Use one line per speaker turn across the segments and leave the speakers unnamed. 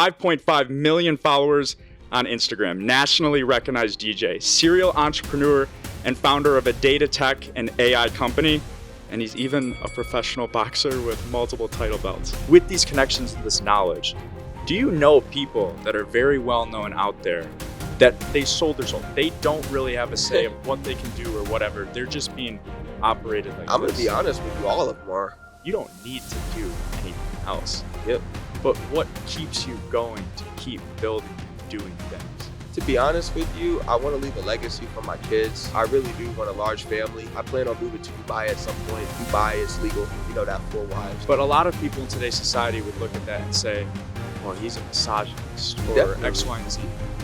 5.5 million followers on Instagram, nationally recognized DJ, serial entrepreneur, and founder of a data tech and AI company. And he's even a professional boxer with multiple title belts. With these connections and this knowledge, do you know people that are very well known out there that they sold their soul? They don't really have a say of what they can do or whatever. They're just being operated like
I'm going to be honest with you, all of them are.
You don't need to do anything else.
Yep.
But what keeps you going to keep building and doing things?
To be honest with you, I want to leave a legacy for my kids. I really do want a large family. I plan on moving to Dubai at some point. Dubai is legal, you know, that 4 wives.
But a lot of people in today's society would look at that and say, well, he's a misogynist or
Definitely.
X, Y, and Z.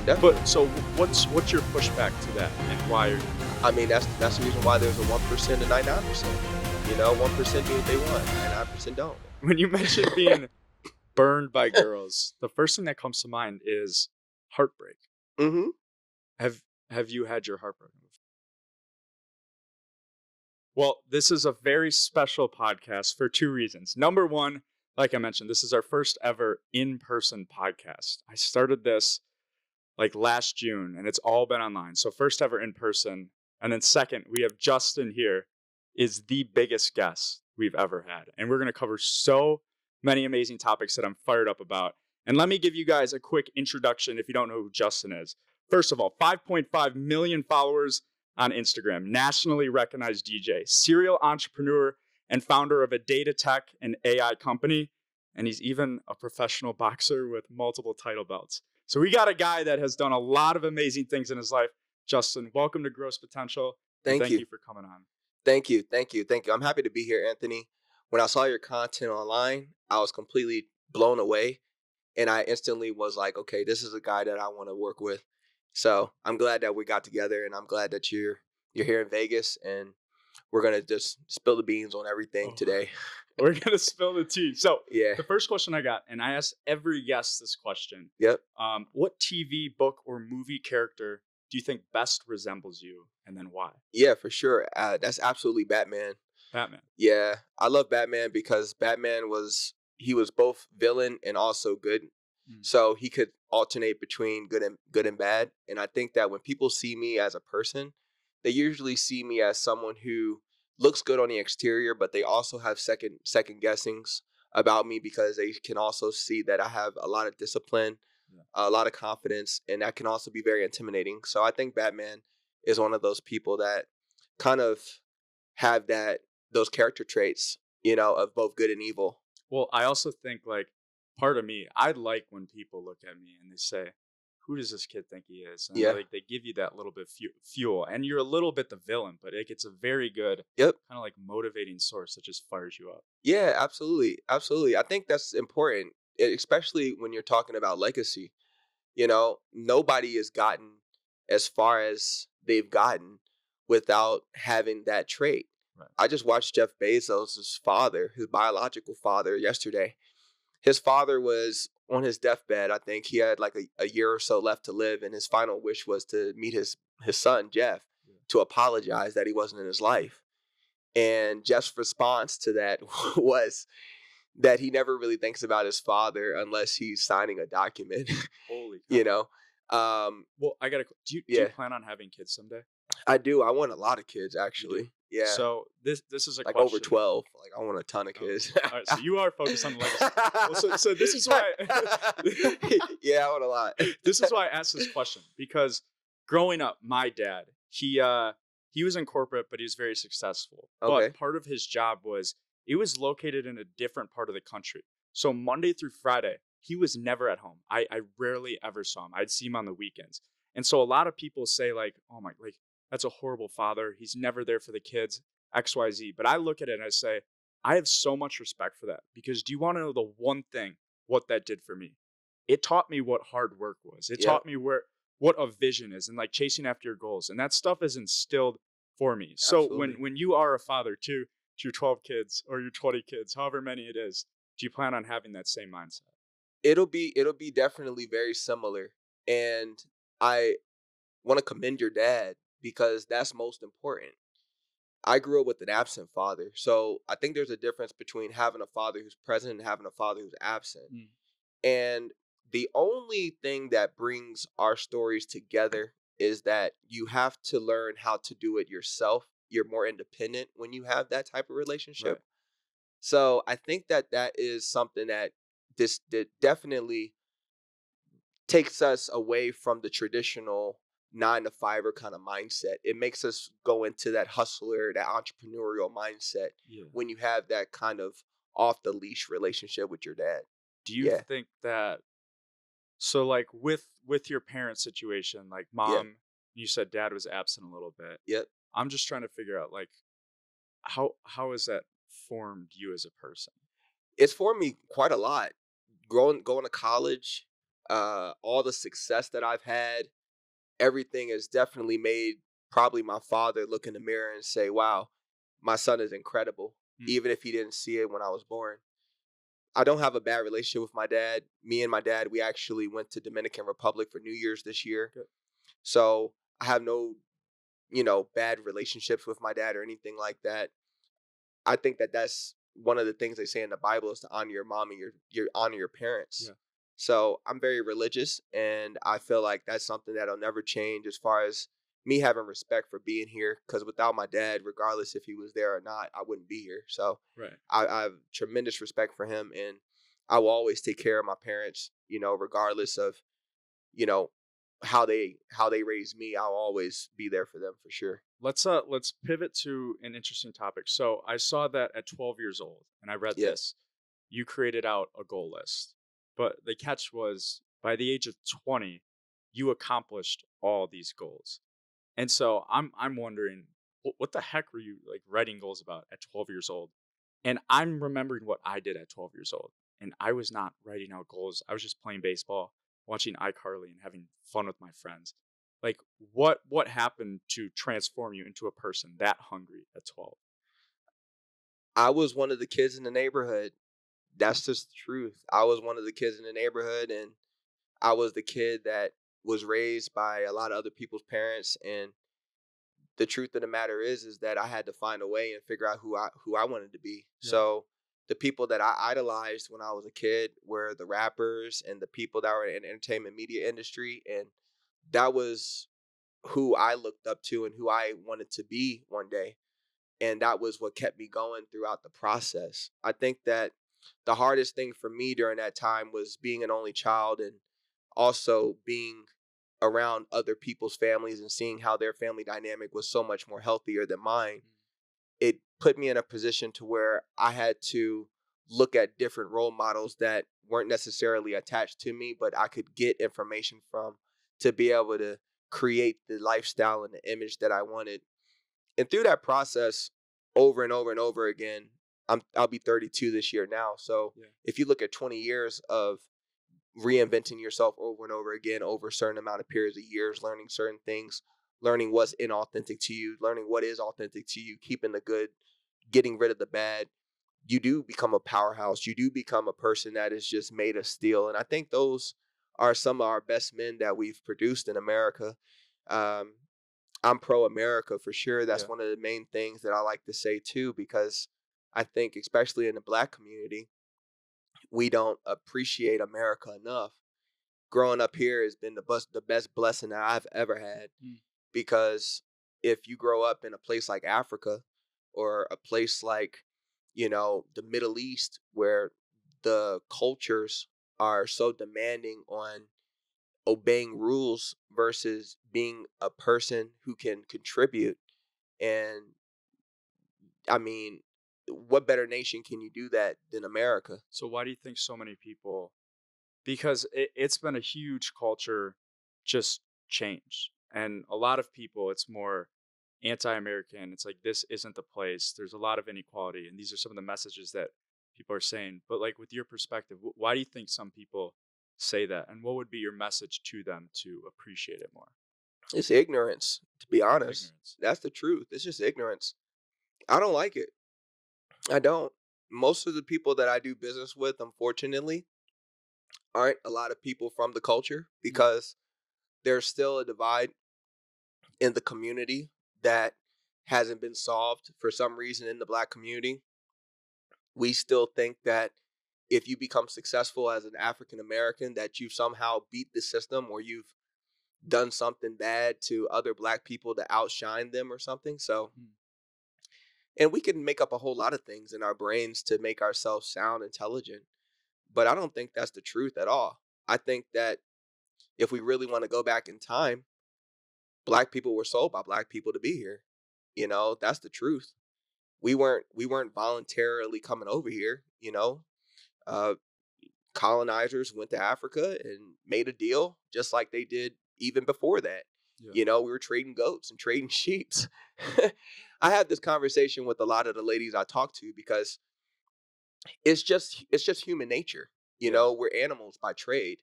Definitely.
But so what's your pushback to that and why are you?
I mean, that's the reason why there's a 1% and 99%. You know, 1% do what they want, 99% don't.
When you mention being burned by girls, the first thing that comes to mind is heartbreak.
Mm-hmm.
Have you had your heart broken before? Well, this is a very special podcast for 2 reasons. Number one, like I mentioned, this is our first ever in-person podcast. I started this like last June, and it's all been online. So first ever in person. And then second, we have Justin here, is the biggest guest we've ever had. And we're going to cover so many amazing topics that I'm fired up about. And let me give you guys a quick introduction if you don't know who Justin is. First of all, 5.5 million followers on Instagram, nationally recognized DJ, serial entrepreneur, and founder of a data tech and AI company. And he's even a professional boxer with multiple title belts. So we got a guy that has done a lot of amazing things in his life. Justin, welcome to Gross Potential.
Thank you
for coming on.
Thank you. I'm happy to be here, Anthony. When I saw your content online, I was completely blown away. And I instantly was like, okay, this is a guy that I want to work with. So I'm glad that we got together, and I'm glad that you're here in Vegas, and we're going to just spill the beans on everything today.
We're going to spill the tea. So
yeah,
the first question I got, and I asked every guest this question.
Yep.
What TV, book, or movie character do you think best resembles you, and then why?
Yeah, for sure. That's absolutely Batman.
Batman.
Yeah, I love Batman because Batman was both villain and also good. So he could alternate between good and bad. And I think that when people see me as a person, they usually see me as someone who looks good on the exterior, but they also have second guessings about me because they can also see that I have a lot of discipline, a lot of confidence, and that can also be very intimidating. So I think Batman is one of those people that kind of have those character traits, you know, of both good and evil.
Well, I also think, like, part of me, I like when people look at me and they say, who does this kid think he is? And like, they give you that little bit fuel. And you're a little bit the villain, but it's a very good kind of like motivating source that just fires you up.
Yeah, absolutely. Absolutely. I think that's important, especially when you're talking about legacy. You know, nobody has gotten as far as they've gotten without having that trait. Right. I just watched Jeff Bezos' father, his biological father, yesterday. His father was on his deathbed. I think he had like a year or so left to live, and his final wish was to meet his son, Jeff, to apologize that he wasn't in his life. And Jeff's response to that was that he never really thinks about his father unless he's signing a document.
Holy cow.
You know?
Well, I got to, do you plan on having kids someday?
I do. I want a lot of kids, actually. Yeah.
So this is a
like
question.
Over 12. Like, I want a ton of kids.
All right, so you are focused on legacy. Well, so this is why.
Yeah, I want a lot.
This is why I asked this question, because growing up, my dad, he was in corporate, but he was very successful.
Okay.
But part of his job was, it was located in a different part of the country. So Monday through Friday, he was never at home. I rarely ever saw him. I'd see him on the weekends. And so a lot of people say, like, oh my, like, that's a horrible father. He's never there for the kids, X, Y, Z. But I look at it and I say, I have so much respect for that, because do you want to know the one thing, what that did for me? It taught me what hard work was. It taught me what a vision is and like chasing after your goals. And that stuff is instilled for me.
Absolutely.
So when you are a father to your 12 kids or your 20 kids, however many it is, do you plan on having that same mindset?
It'll be definitely very similar. And I want to commend your dad, because that's most important. I grew up with an absent father. So I think there's a difference between having a father who's present and having a father who's absent. And The only thing that brings our stories together is that you have to learn how to do it yourself. You're more independent when you have that type of
Right.
relationship. So I think that that is something that this that definitely takes us away from the traditional 9 to 5 kind of mindset. It makes us go into that hustler, that entrepreneurial mindset
Yeah.
when you have that kind of off the leash relationship with your dad.
Do you
Yeah,
think that so like with your parent situation, like
yeah,
mom, you said dad was absent a little bit.
yep.
I'm just trying to figure out like how has that formed you as a person?
It's for me quite a lot. Going to college, all the success that I've had, everything has definitely made probably my father look in the mirror and say, "Wow, my son is incredible,"
Mm,
even if he didn't see it when I was born. I don't have a bad relationship with my dad. Me and my dad, we actually went to Dominican Republic for New Year's this year.
good.
So I have no, bad relationships with my dad or anything like that. I think that that's one of the things they say in the Bible is to honor your mom and your honor your parents.
Yeah.
So I'm very religious, and I feel like that's something that'll never change as far as me having respect for being here. Because without my dad, regardless if he was there or not, I wouldn't be here. So
Right.
I have tremendous respect for him, and I will always take care of my parents. Regardless of you know how they raised me, I'll always be there for them for sure.
Let's pivot to an interesting topic. So I saw that at 12 years old and I read
Yeah,
this. You created out a goal list. But the catch was by the age of 20, you accomplished all these goals. And so I'm wondering what the heck were you like writing goals about at 12 years old? And I'm remembering what I did at 12 years old. And I was not writing out goals. I was just playing baseball, watching iCarly and having fun with my friends. Like what happened to transform you into a person that hungry at 12?
I was one of the kids in the neighborhood. That's just the truth. I was one of the kids in the neighborhood, and I was the kid that was raised by a lot of other people's parents. And the truth of the matter is that I had to find a way and figure out who I wanted to be.
Yeah.
So the people that I idolized when I was a kid were the rappers and the people that were in the entertainment media industry, and that was who I looked up to and who I wanted to be one day. And that was what kept me going throughout the process. I think that the hardest thing for me during that time was being an only child and also being around other people's families and seeing how their family dynamic was so much more healthier than mine.
Mm.
It put me in a position to where I had to look at different role models that weren't necessarily attached to me, but I could get information from to be able to create the lifestyle and the image that I wanted. And through that process, over and over and over again, I'll be 32 this year now. So
Yeah.
if you look at 20 years of reinventing yourself over and over again over a certain amount of periods of years, learning certain things, learning what's inauthentic to you, learning what is authentic to you, keeping the good, getting rid of the bad, you do become a powerhouse. You do become a person that is just made of steel. And I think those are some of our best men that we've produced in America. Um, I'm pro America for sure. That's
Yeah.
one of the main things that I like to say too, because I think, especially in the black community, we don't appreciate America enough. Growing up here has been the best blessing that I've ever had,
Mm.
because if you grow up in a place like Africa or a place like, the Middle East, where the cultures are so demanding on obeying rules versus being a person who can contribute. And I mean, what better nation can you do that than America?
So why do you think so many people because it's been a huge culture just change. And a lot of people, it's more anti-American. It's like this isn't the place. There's a lot of inequality, and these are some of the messages that people are saying. But like with your perspective, why do you think some people say that, and what would be your message to them to appreciate it more?
It's ignorance, to be honest.
Ignorance.
That's the truth. It's just ignorance. I don't like it. I don't. Most of the people that I do business with, unfortunately, aren't a lot of people from the culture,
Mm.
because there's still a divide in the community that hasn't been solved for some reason in the black community. We still think that if you become successful as an African American, that you somehow beat the system or you've done something bad to other black people to outshine them or something. So,
Mm.
and we can make up a whole lot of things in our brains to make ourselves sound intelligent, but I don't think that's the truth at all. I think that if we really want to go back in time, black people were sold by black people to be here. That's the truth. We weren't voluntarily coming over here. Uh, Colonizers went to Africa and made a deal, just like they did even before that.
Yeah.
We were trading goats and trading sheeps. I had this conversation with a lot of the ladies I talk to because it's just human nature.
Yeah.
We're animals by trade,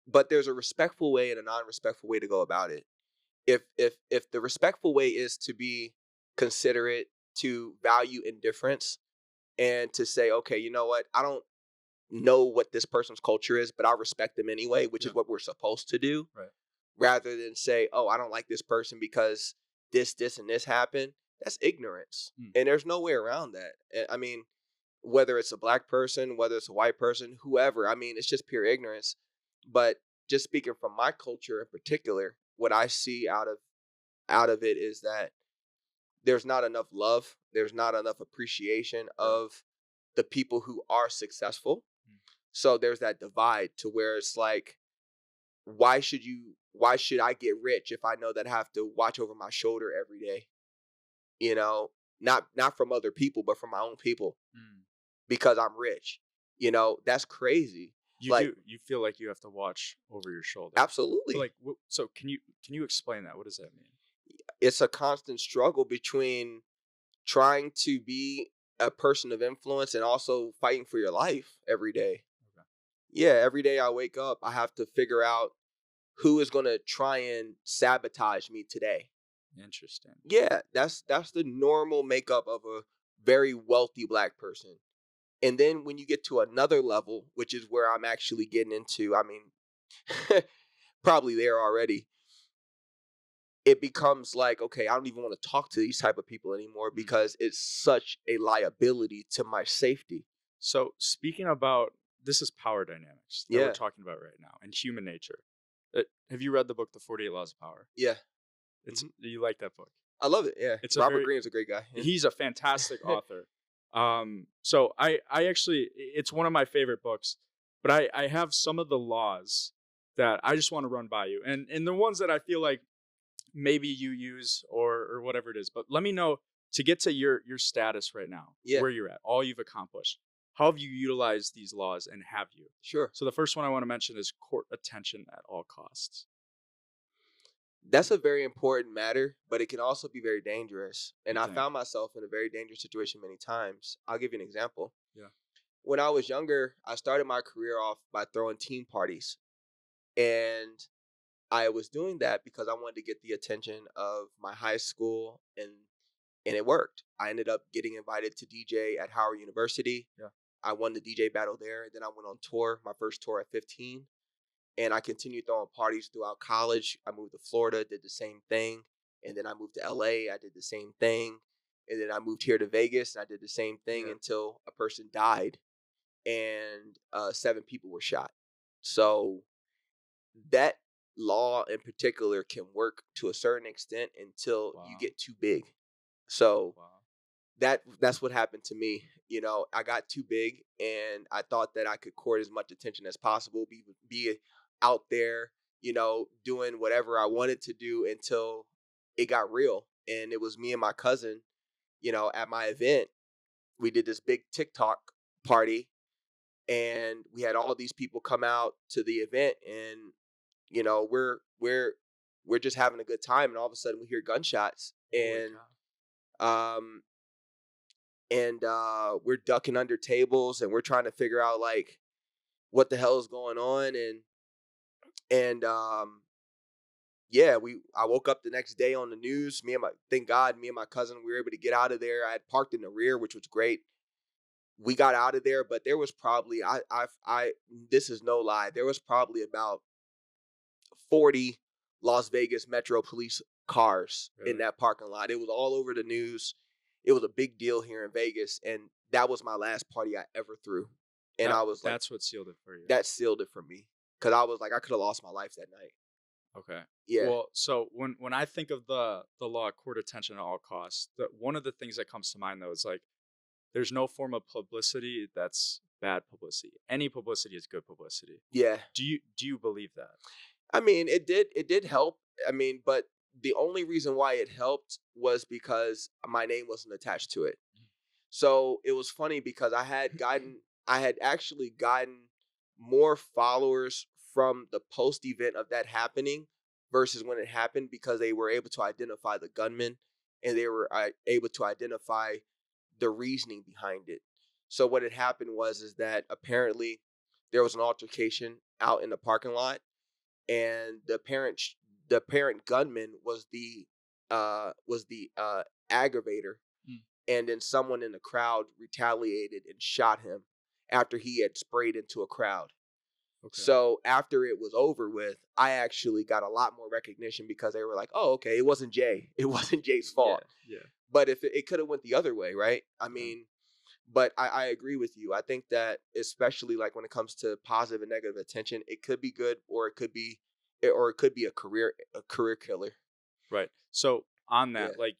but there's a respectful way and a non-respectful way to go about it. If the respectful way is to be considerate, to value indifference, and to say, okay, you know what, I don't know what this person's culture is, but I respect them anyway, which
Yeah.
is what we're supposed to do,
Right.
rather than say, oh, I don't like this person because this, and this happened. That's ignorance.
Mm.
And there's no way around that. I mean, whether it's a black person, whether it's a white person, whoever, I mean, it's just pure ignorance. But just speaking from my culture in particular, what I see out of it is that there's not enough love, there's not enough appreciation
Yeah.
of the people who are successful.
Mm.
So there's that divide to where it's like, why should I get rich if I know that I have to watch over my shoulder every day? You know, not from other people, but from my own people
Mm.
because I'm rich. That's crazy.
You
Like,
do. You feel like you have to watch over your shoulder. But
absolutely.
like, so can you explain that? What does that mean?
It's a constant struggle between trying to be a person of influence and also fighting for your life every day.
Okay.
Yeah, every day I wake up, I have to figure out who is going to try and sabotage me today.
Interesting.
Yeah, that's the normal makeup of a very wealthy black person. And then when you get to another level, which is where I'm actually getting into, I mean, probably there already, it becomes like, okay, I don't even want to talk to these type of people anymore
Mm.
because it's such a liability to my safety.
So speaking about this is power dynamics that we're
Yeah.
talking about right now and human nature. Have you read the book The 48 Laws of Power?
Yeah.
It's You like that book?
I love it. Yeah.
It's a
Robert
very
Greene's a great guy. Yeah.
He's a fantastic author. So I actually it's one of my favorite books, but I have some of the laws that I just want to run by you, and the ones that I feel like maybe you use or whatever it is. But let me know to get to your status right now,
Yeah.
where you're at, all you've accomplished. How have you utilized these laws, and have you?
Sure.
So the first one I want to mention is court attention at all costs.
That's a very important matter, but it can also be very dangerous. And
You
I
think?
found myself in a very dangerous situation many times. I'll give you an example.
Yeah.
When I was younger, I started my career off by throwing team parties. And I was doing that because I wanted to get the attention of my high school, and it worked. I ended up getting invited to DJ at Howard University.
Yeah.
I won the DJ battle there. Then I went on tour, my first tour at 15. And I continued throwing parties throughout college. I moved to Florida, did the same thing. And then I moved to LA, I did the same thing. And then I moved here to Vegas, and I did the same thing
Yeah.
until a person died and 7 people were shot. So that law in particular can work to a certain extent until you
Wow.
get too big. So
Wow.
that's what happened to me. I got too big, and I thought that I could court as much attention as possible, be out there, doing whatever I wanted to do until it got real. And it was me and my cousin, at my event. We did this big TikTok party, and we had all these people come out to the event, and we're just having a good time, and all of a sudden we hear gunshots,
Holy
and
cow.
um we're ducking under tables, and we're trying to figure out like what the hell is going on. And yeah, I woke up the next day on the news. Thank God, me and my cousin, we were able to get out of there. I had parked in the rear, which was great. We got out of there, but there was probably I this is no lie, there was probably about 40 Las Vegas Metro Police cars in
Really?
that parking lot. It was all over the news. It was a big deal here in Vegas, and that was my last party I ever threw. And I was like,
That's what sealed it for you.
that sealed it for me because I was like, I could have lost my life that night.
Okay.
Yeah,
Well, so when I think of the law, court attention at all costs, one of the things that comes to mind though is like there's no form of publicity that's bad publicity. Any publicity is good publicity.
yeah.
Do you believe that?
I mean, it did help. I mean, but the only reason why it helped was because my name wasn't attached to it. So it was funny because I had actually gotten more followers from the post event of that happening versus when it happened because they were able to identify the gunman and they were able to identify the reasoning behind it. So what had happened was that apparently there was an altercation out in the parking lot, and the parent gunman was the aggravator,
Mm,
and then someone in the crowd retaliated and shot him after he had sprayed into a crowd.
okay.
So after it was over with, I actually got a lot more recognition because they were like, "Oh, okay, it wasn't Jay. It wasn't Jay's
Yeah.
fault."
Yeah.
But if it could have went the other way, right? I
Yeah.
mean, but I agree with you. I think that especially like when it comes to positive and negative attention, it could be good or it could be a career killer.
Right. So on
Yeah.
that, like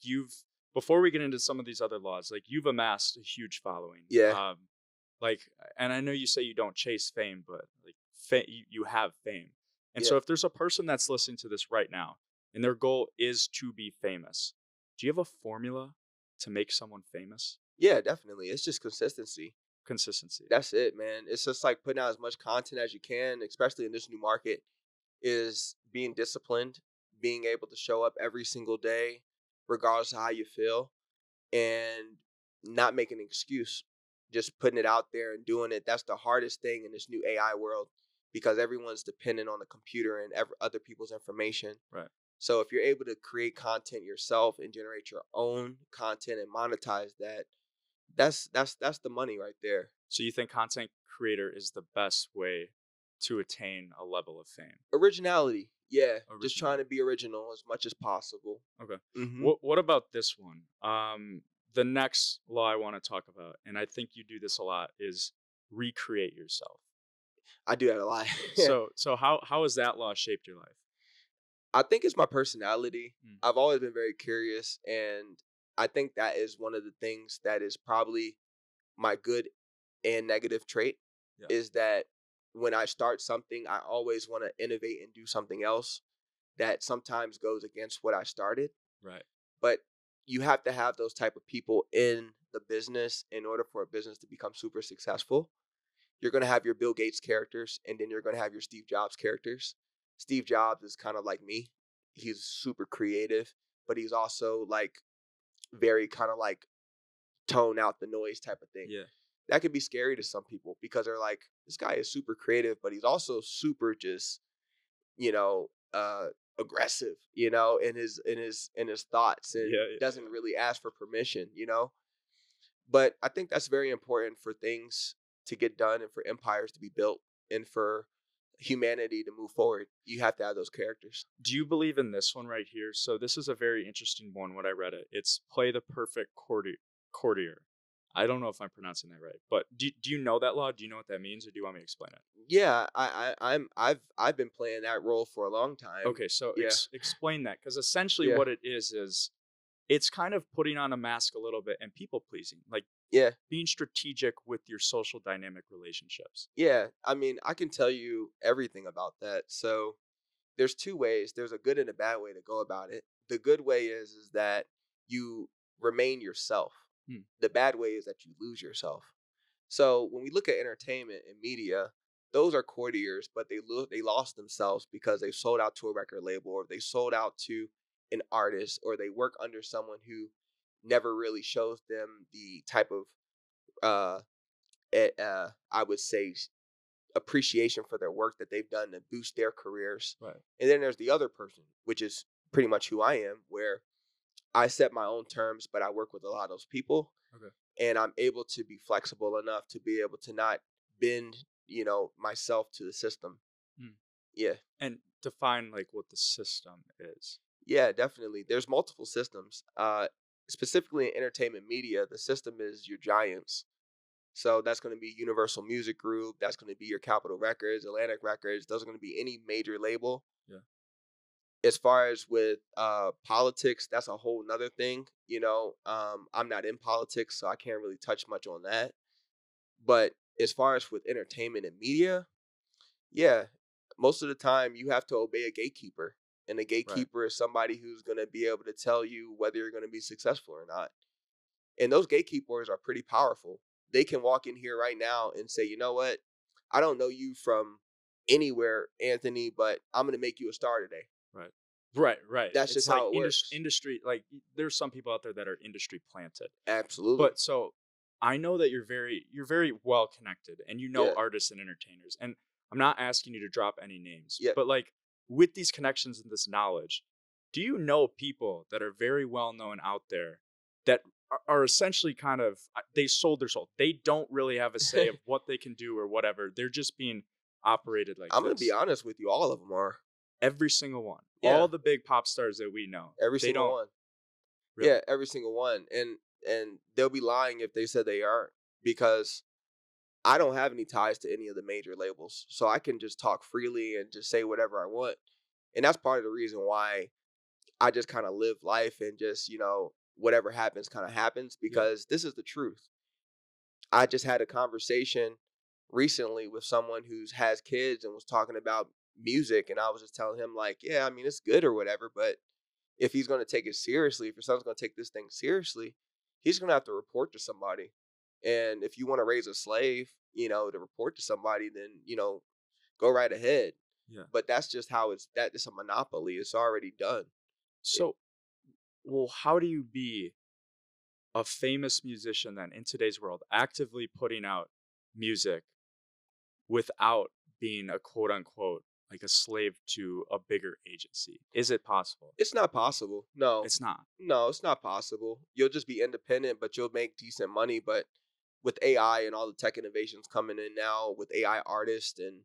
before we get into some of these other laws, like you've amassed a huge following.
Yeah.
Like, and I know you say you don't chase fame, but like you have fame. And
Yeah.
so if there's a person that's listening to this right now and their goal is to be famous, do you have a formula to make someone famous?
Yeah, definitely. It's just consistency.
Consistency.
That's it, man. It's just like putting out as much content as you can, especially in this new market, is being disciplined, being able to show up every single day, regardless of how you feel, and not making an excuse. Just putting it out there and doing it. That's the hardest thing in this new AI world because everyone's dependent on the computer and other people's information.
Right.
So if you're able to create content yourself and generate your own content and monetize that, that's the money right there.
So you think content creator is the best way to attain a level of fame?
Originality, yeah, just trying
Originality.
to be original as much as possible.
Okay.
Hmm.
What about this one? The next law I want to talk about, and I think you do this a lot, is recreate yourself.
I do that a lot.
So how has that law shaped your life?
I think it's my personality.
Mm,
I've always been very curious, and I think that is one of the things that is probably my good and negative trait
yeah.
is that when I start something, I always want to innovate and do something else that sometimes goes against what I started.
Right.
But you have to have those type of people in the business in order for a business to become super successful. You're going to have your Bill Gates characters, and then you're going to have your Steve Jobs characters. Steve Jobs is kind of like me. He's super creative, but he's also like very kind of like tone out the noise type of thing.
Yeah.
That could be scary to some people because they're like, this guy is super creative, but he's also super just, you know, aggressive, in his thoughts and
Yeah.
doesn't really ask for permission. But I think that's very important for things to get done and for empires to be built and for humanity to move forward. You have to have those characters.
Do you believe in this one right here? So this is a very interesting one when I read it. It's play the perfect courtier. I don't know if I'm pronouncing that right, but do you know that law? Do you know what that means, or do you want me to explain it?
Yeah, I've been playing that role for a long time.
Okay, so
Yeah,
explain that, because essentially
yeah,
what it is it's kind of putting on a mask a little bit and people pleasing, like
yeah,
being strategic with your social dynamic relationships.
yeah. I mean, I can tell you everything about that. So there's two ways. There's a good and a bad way to go about it. The good way is that you remain yourself.
Hmm.
The bad way is that you lose yourself. So when we look at entertainment and media, those are courtiers, but they lost themselves because they sold out to a record label or they sold out to an artist or they work under someone who never really shows them the type of uh, I would say appreciation for their work that they've done to boost their careers.
Right.
And then there's the other person, which is pretty much who I am, where I set my own terms, but I work with a lot of those people
Okay.
and I'm able to be flexible enough to be able to not bend, myself to the system.
Hmm.
Yeah.
And define like what the system is.
Yeah, definitely. There's multiple systems. Specifically in entertainment media, the system is your giants. So that's going to be Universal Music Group. That's going to be your Capitol Records, Atlantic Records. Those are going to be any major label.
Yeah.
As far as with politics, that's a whole nother thing. I'm not in politics, so I can't really touch much on that. But as far as with entertainment and media, yeah, most of the time you have to obey a gatekeeper. And a
Right.
gatekeeper is somebody who's going to be able to tell you whether you're going to be successful or not. And those gatekeepers are pretty powerful. They can walk in here right now and say, you know what? I don't know you from anywhere, Anthony, but I'm going to make you a star today.
Right. Right, right.
That's just
It's
how
like
it works.
industry, like there's some people out there that are industry planted.
Absolutely.
But so I know that you're very well connected and you know
Yeah.
artists and entertainers. And I'm not asking you to drop any names,
Yep.
but like with these connections and this knowledge, do you know people that are very well known out there that are essentially kind of they sold their soul. They don't really have a say of what they can do or whatever. They're just being operated like
I'm going to be
this.
honest with you. All of them are.
Every single one.
Yeah.
All the big pop stars that we know.
Every
They
single
don't
one.
really.
Yeah. Every single one. And they'll be lying if they said they aren't, because I don't have any ties to any of the major labels. So I can just talk freely and just say whatever I want. And that's part of the reason why I just kind of live life and just, whatever happens kind of happens,
Yeah.
because this is the truth. I just had a conversation recently with someone who has kids and was talking about music, and I was just telling him like, yeah, I mean it's good or whatever, but if he's going to take it seriously, if your son's going to take this thing seriously, he's going to have to report to somebody. And if you want to raise a slave, to report to somebody, then, go right ahead.
Yeah.
But that's just how it's a monopoly. It's already done. It-
So, well, how do you be a famous musician then in today's world, actively putting out music without being a quote unquote like a slave to a bigger agency? Is it possible?
It's not possible. No.
It's not.
No, it's not possible. You'll just be independent, but you'll make decent money. But with AI and all the tech innovations coming in now, with AI artists and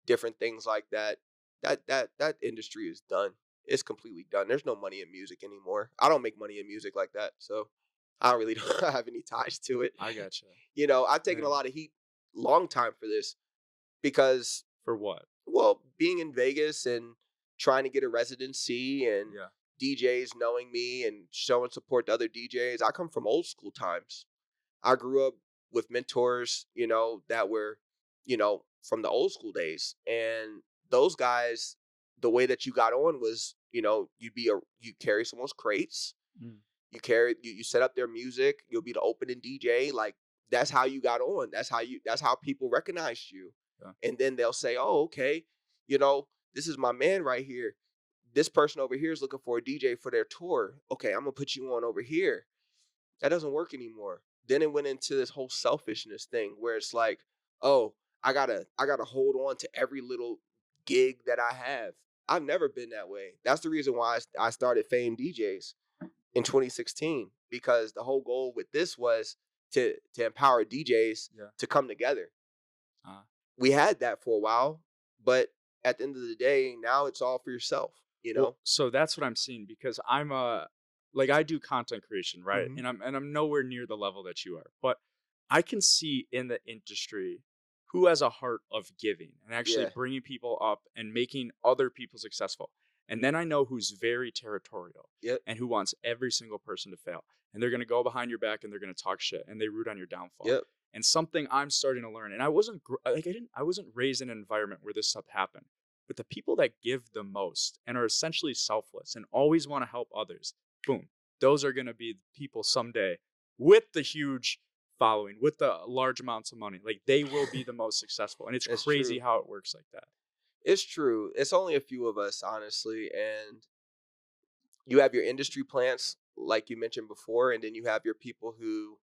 different things like that, that industry is done. It's completely done. There's no money in music anymore. I don't make money in music like that, so I don't really don't have any ties to it.
I gotcha.
I've taken a
Man,
lot of heat long time for this, because,
for what?
well, being in Vegas and trying to get a residency and
Yeah.
DJs knowing me and showing support to other DJs. I come from old school times. I grew up with mentors, that were, from the old school days. And those guys, the way that you got on was, you carry someone's crates,
Mm,
you set up their music, you'll be the opening DJ. Like, that's how you got on. That's how people recognized you.
yeah.
And then they'll say, oh, okay, this is my man right here. This person over here is looking for a DJ for their tour. Okay, I'm gonna put you on over here. That doesn't work anymore. Then it went into this whole selfishness thing where it's like, oh, I gotta hold on to every little gig that I have. I've never been that way. That's the reason why I started Fame DJs in 2016, because the whole goal with this was to empower DJs
Yeah.
to come together.
Uh,
We had that for a while, but at the end of the day, now it's all for yourself.
well, so that's what I'm seeing because like I do content creation, right?
Hmm.
And I'm nowhere near the level that you are, but I can see in the industry who has a heart of giving and actually
Yeah.
bringing people up and making other people successful. And then I know who's very territorial
Yep.
and who wants every single person to fail. And they're going to go behind your back and they're going to talk shit and they root on your downfall.
Yep.
And something I'm starting to learn, and I wasn't like I wasn't raised in an environment where this stuff happened. But the people that give the most and are essentially selfless and always want to help others, boom, those are going to be the people someday with the huge following, with the large amounts of money. Like they will be the most successful. And it's
It's
crazy
true.
how it works like that.
It's true. It's only a few of us, honestly. And you have your industry plants, like you mentioned before, and then you have your people who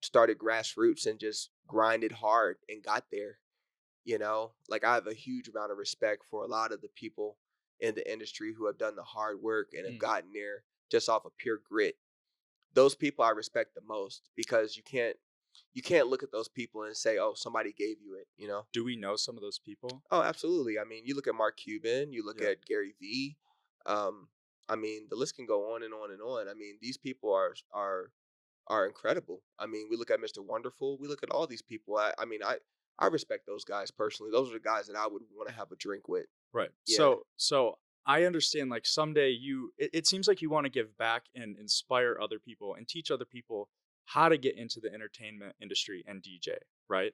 started grassroots and just grinded hard and got there. Like, I have a huge amount of respect for a lot of the people in the industry who have done the hard work and have
Mm.
gotten there just off of pure grit. Those people I respect the most, because you can't look at those people and say, oh, somebody gave you it.
Do we know some of those people?
Oh, absolutely. I mean, you look at Mark Cuban, you look
Yeah.
at Gary Vee. Um, I mean, the list can go on and on and on. I mean, these people are are incredible. I mean, we look at Mr. Wonderful, we look at all these people. I respect those guys personally. Those are the guys that I would want to have a drink with.
Right.
Yeah.
So I understand like someday it seems like you want to give back and inspire other people and teach other people how to get into the entertainment industry and DJ, right?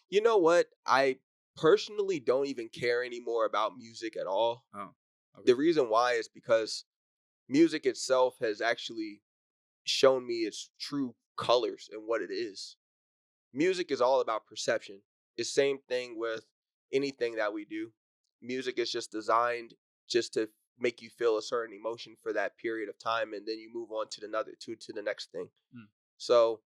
You know what? I personally don't even care anymore about music at all.
Oh. Okay.
The reason why is because music itself has actually shown me its true colors and what it is. Music is all about perception. It's same thing with anything that we do. Music is just designed just to make you feel a certain emotion for that period of time, and then you move on to the next thing.
Mm.
So,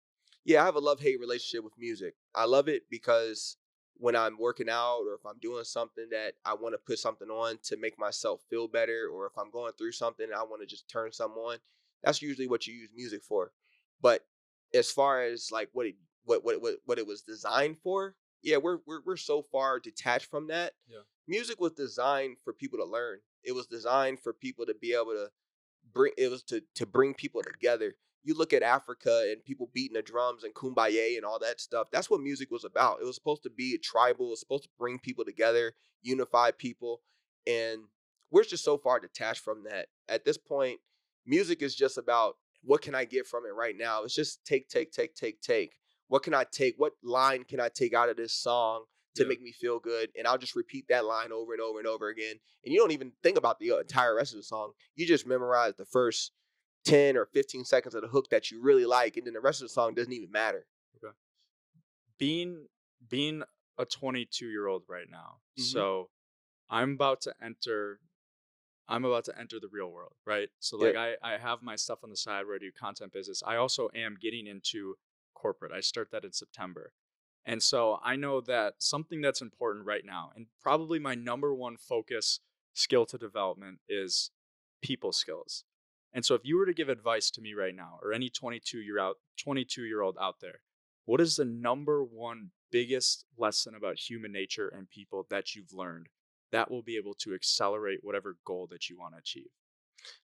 yeah, I have a love-hate relationship with music. I love it because when I'm working out or if I'm doing something that I want to put something on to make myself feel better, or if I'm going through something and I want to just turn something on, that's usually what you use music for. But as far as like what it was designed for, yeah, we're so far detached from that.
Yeah.
Music was designed for people to learn. It was designed for people to be able to bring it was to bring people together. You look at Africa and people beating the drums and kumbaya and all that stuff. That's what music was about. It was supposed to be tribal. It was supposed to bring people together, unify people, and we're just so far detached from that. At this point, music is just about what can I get from it right now. It's just take, take, take, take, take. What can I take? What line can I take out of this song to
Yeah.
make me feel good? And I'll just repeat that line over and over and over again. And you don't even think about the entire rest of the song. You just memorize the first 10 or 15 seconds of the hook that you really like, and then the rest of the song doesn't even matter.
Okay. Being a 22-year-old right now.
Mm-hmm.
So I'm about to enter the real world, right? So like
Yep.
I have my stuff on the side where I do content business. I also am getting into corporate. I start that in September. And so I know that something that's important right now, and probably my number one focus skill to development is people skills. And so if you were to give advice to me right now, or any 22-year-old out there, what is the number one biggest lesson about human nature and people that you've learned that will be able to accelerate whatever goal that you want to achieve?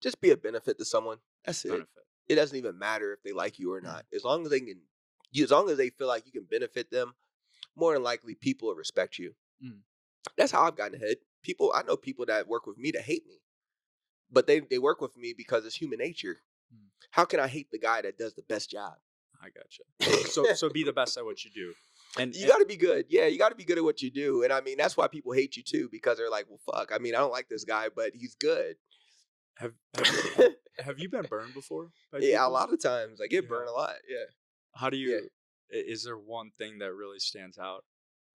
Just be a benefit to someone. That's it.
Benefit.
It doesn't even matter if they like you or not. As long as they feel like you can benefit them, more than likely people will respect you.
Mm.
That's how I've gotten ahead. I know people that work with me that hate me, but they work with me because it's human nature.
Mm.
How can I hate the guy that does the best job?
I gotcha. So be the best at what you do. And
You got to be good. Yeah, you got to be good at what you do. And I mean, that's why people hate you too, because they're like, well, fuck. I mean, I don't like this guy, but he's good.
have have you been burned before by
Yeah, a
people?
lot of times I get
Yeah.
burned a lot. Yeah.
How do
Yeah.
you? Is there one thing that really stands out?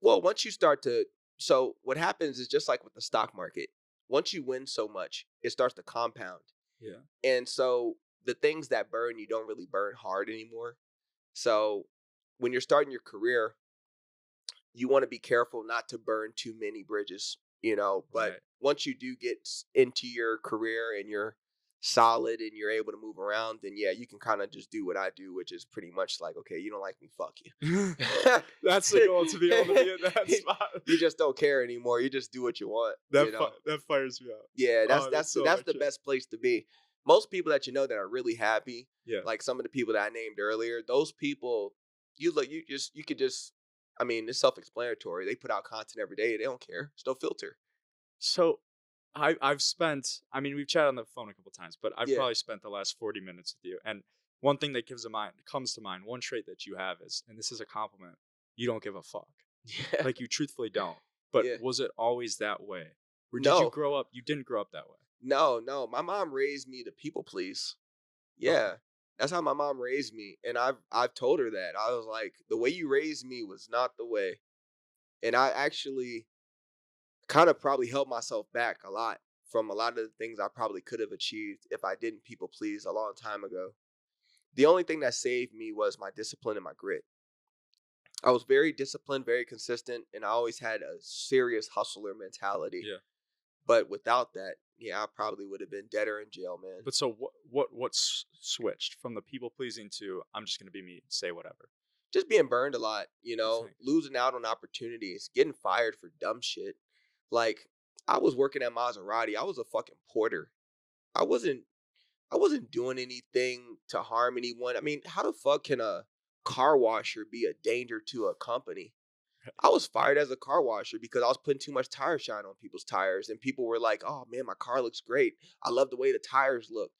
Well, once you start to, so what happens is just like with the stock market, once you win so much, it starts to compound.
Yeah.
And so the things that burn you don't really burn hard anymore. So when you're starting your career, you want to be careful not to burn too many bridges, but
Right.
once you do get into your career and you're solid and you're able to move around, then yeah, you can kind of just do what I do, which is pretty much like, okay, you don't like me, fuck you.
That's the goal, to be able to be in that spot.
You just don't care anymore. You just do what you want.
That fires me up.
Yeah,
Oh,
that's
so
that's the
accurate.
best place to be. Most people that you know that are really happy,
Yeah.
like some of the people that I named earlier, those people, you could just, I mean, it's self-explanatory. They put out content every day. They don't care. It's no filter.
So I've spent, I mean, we've chatted on the phone a couple times, but I've
Yeah.
probably spent the last 40 minutes with you. And one thing that comes to mind, one trait that you have is, and this is a compliment, you don't give a fuck.
Yeah.
Like you truthfully don't. But
Yeah.
was it always that way? Or did
No.
you didn't grow up that way?
No. My mom raised me to people please. Yeah. That's how my mom raised me. And I've told her that. I was like, the way you raised me was not the way. And I actually kind of probably held myself back a lot from a lot of the things I probably could have achieved if I didn't people please a long time ago. The only thing that saved me was my discipline and my grit. I was very disciplined, very consistent, and I always had a serious hustler mentality.
Yeah.
But without that, yeah, I probably would have been dead or in jail, man.
But so what's switched from the people pleasing to I'm just gonna be me, say whatever?
Just being burned a lot,
You think?
losing out on opportunities, getting fired for dumb shit. Like, I was working at Maserati. I was a fucking porter. I wasn't I wasn't doing anything to harm anyone. I mean, how the fuck can a car washer be a danger to a company? I was fired as a car washer because I was putting too much tire shine on people's tires, and people were like, "Oh man, my car looks great. I love the way the tires look."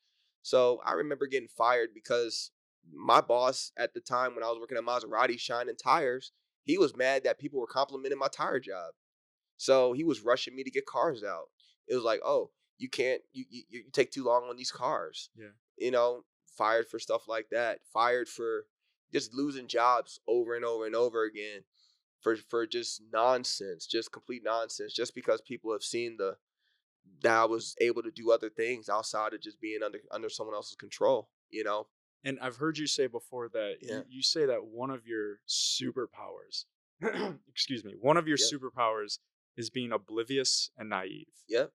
So I remember getting fired because my boss at the time when I was working at Maserati shining tires, he was mad that people were complimenting my tire job. So he was rushing me to get cars out. It was like, "Oh, you can't, you take too long on these cars."
Yeah.
You know, fired for stuff like that. Fired for just losing jobs over and over and over again for just nonsense, just complete nonsense, just because people have seen the that I was able to do other things outside of just being under someone else's control, you know?
And I've heard you say before that
Yeah.
you say that one of your superpowers, excuse me, one of your
Yeah.
superpowers is being oblivious and naive.
Yeah.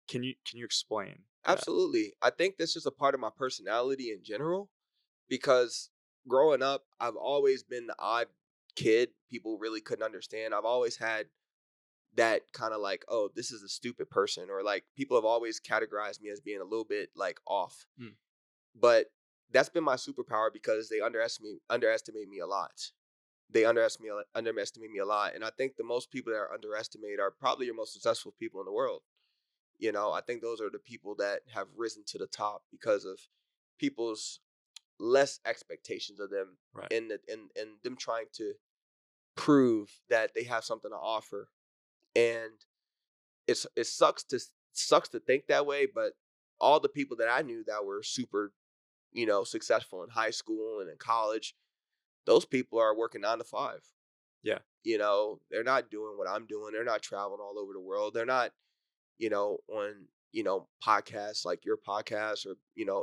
Can you explain that?
Absolutely. I think that's just a part of my personality in general because growing up, I've always been the odd kid people really couldn't understand. I've always had that kind of like, oh, this is a stupid person, or like people have always categorized me as being a little bit like off.
Mm,
But that's been my superpower because they underestimate me a lot. They underestimate me a lot, and I think the most people that are underestimated are probably your most successful people in the world. You know, I think those are the people that have risen to the top because of people's less expectations of them
right.
and them trying to prove that they have something to offer. And it sucks to think that way, but all the people that I knew that were super, successful in high school and in college, those people are working 9 to 5.
Yeah.
They're not doing what I'm doing. They're not traveling all over the world. They're not, on, podcasts like your podcast or,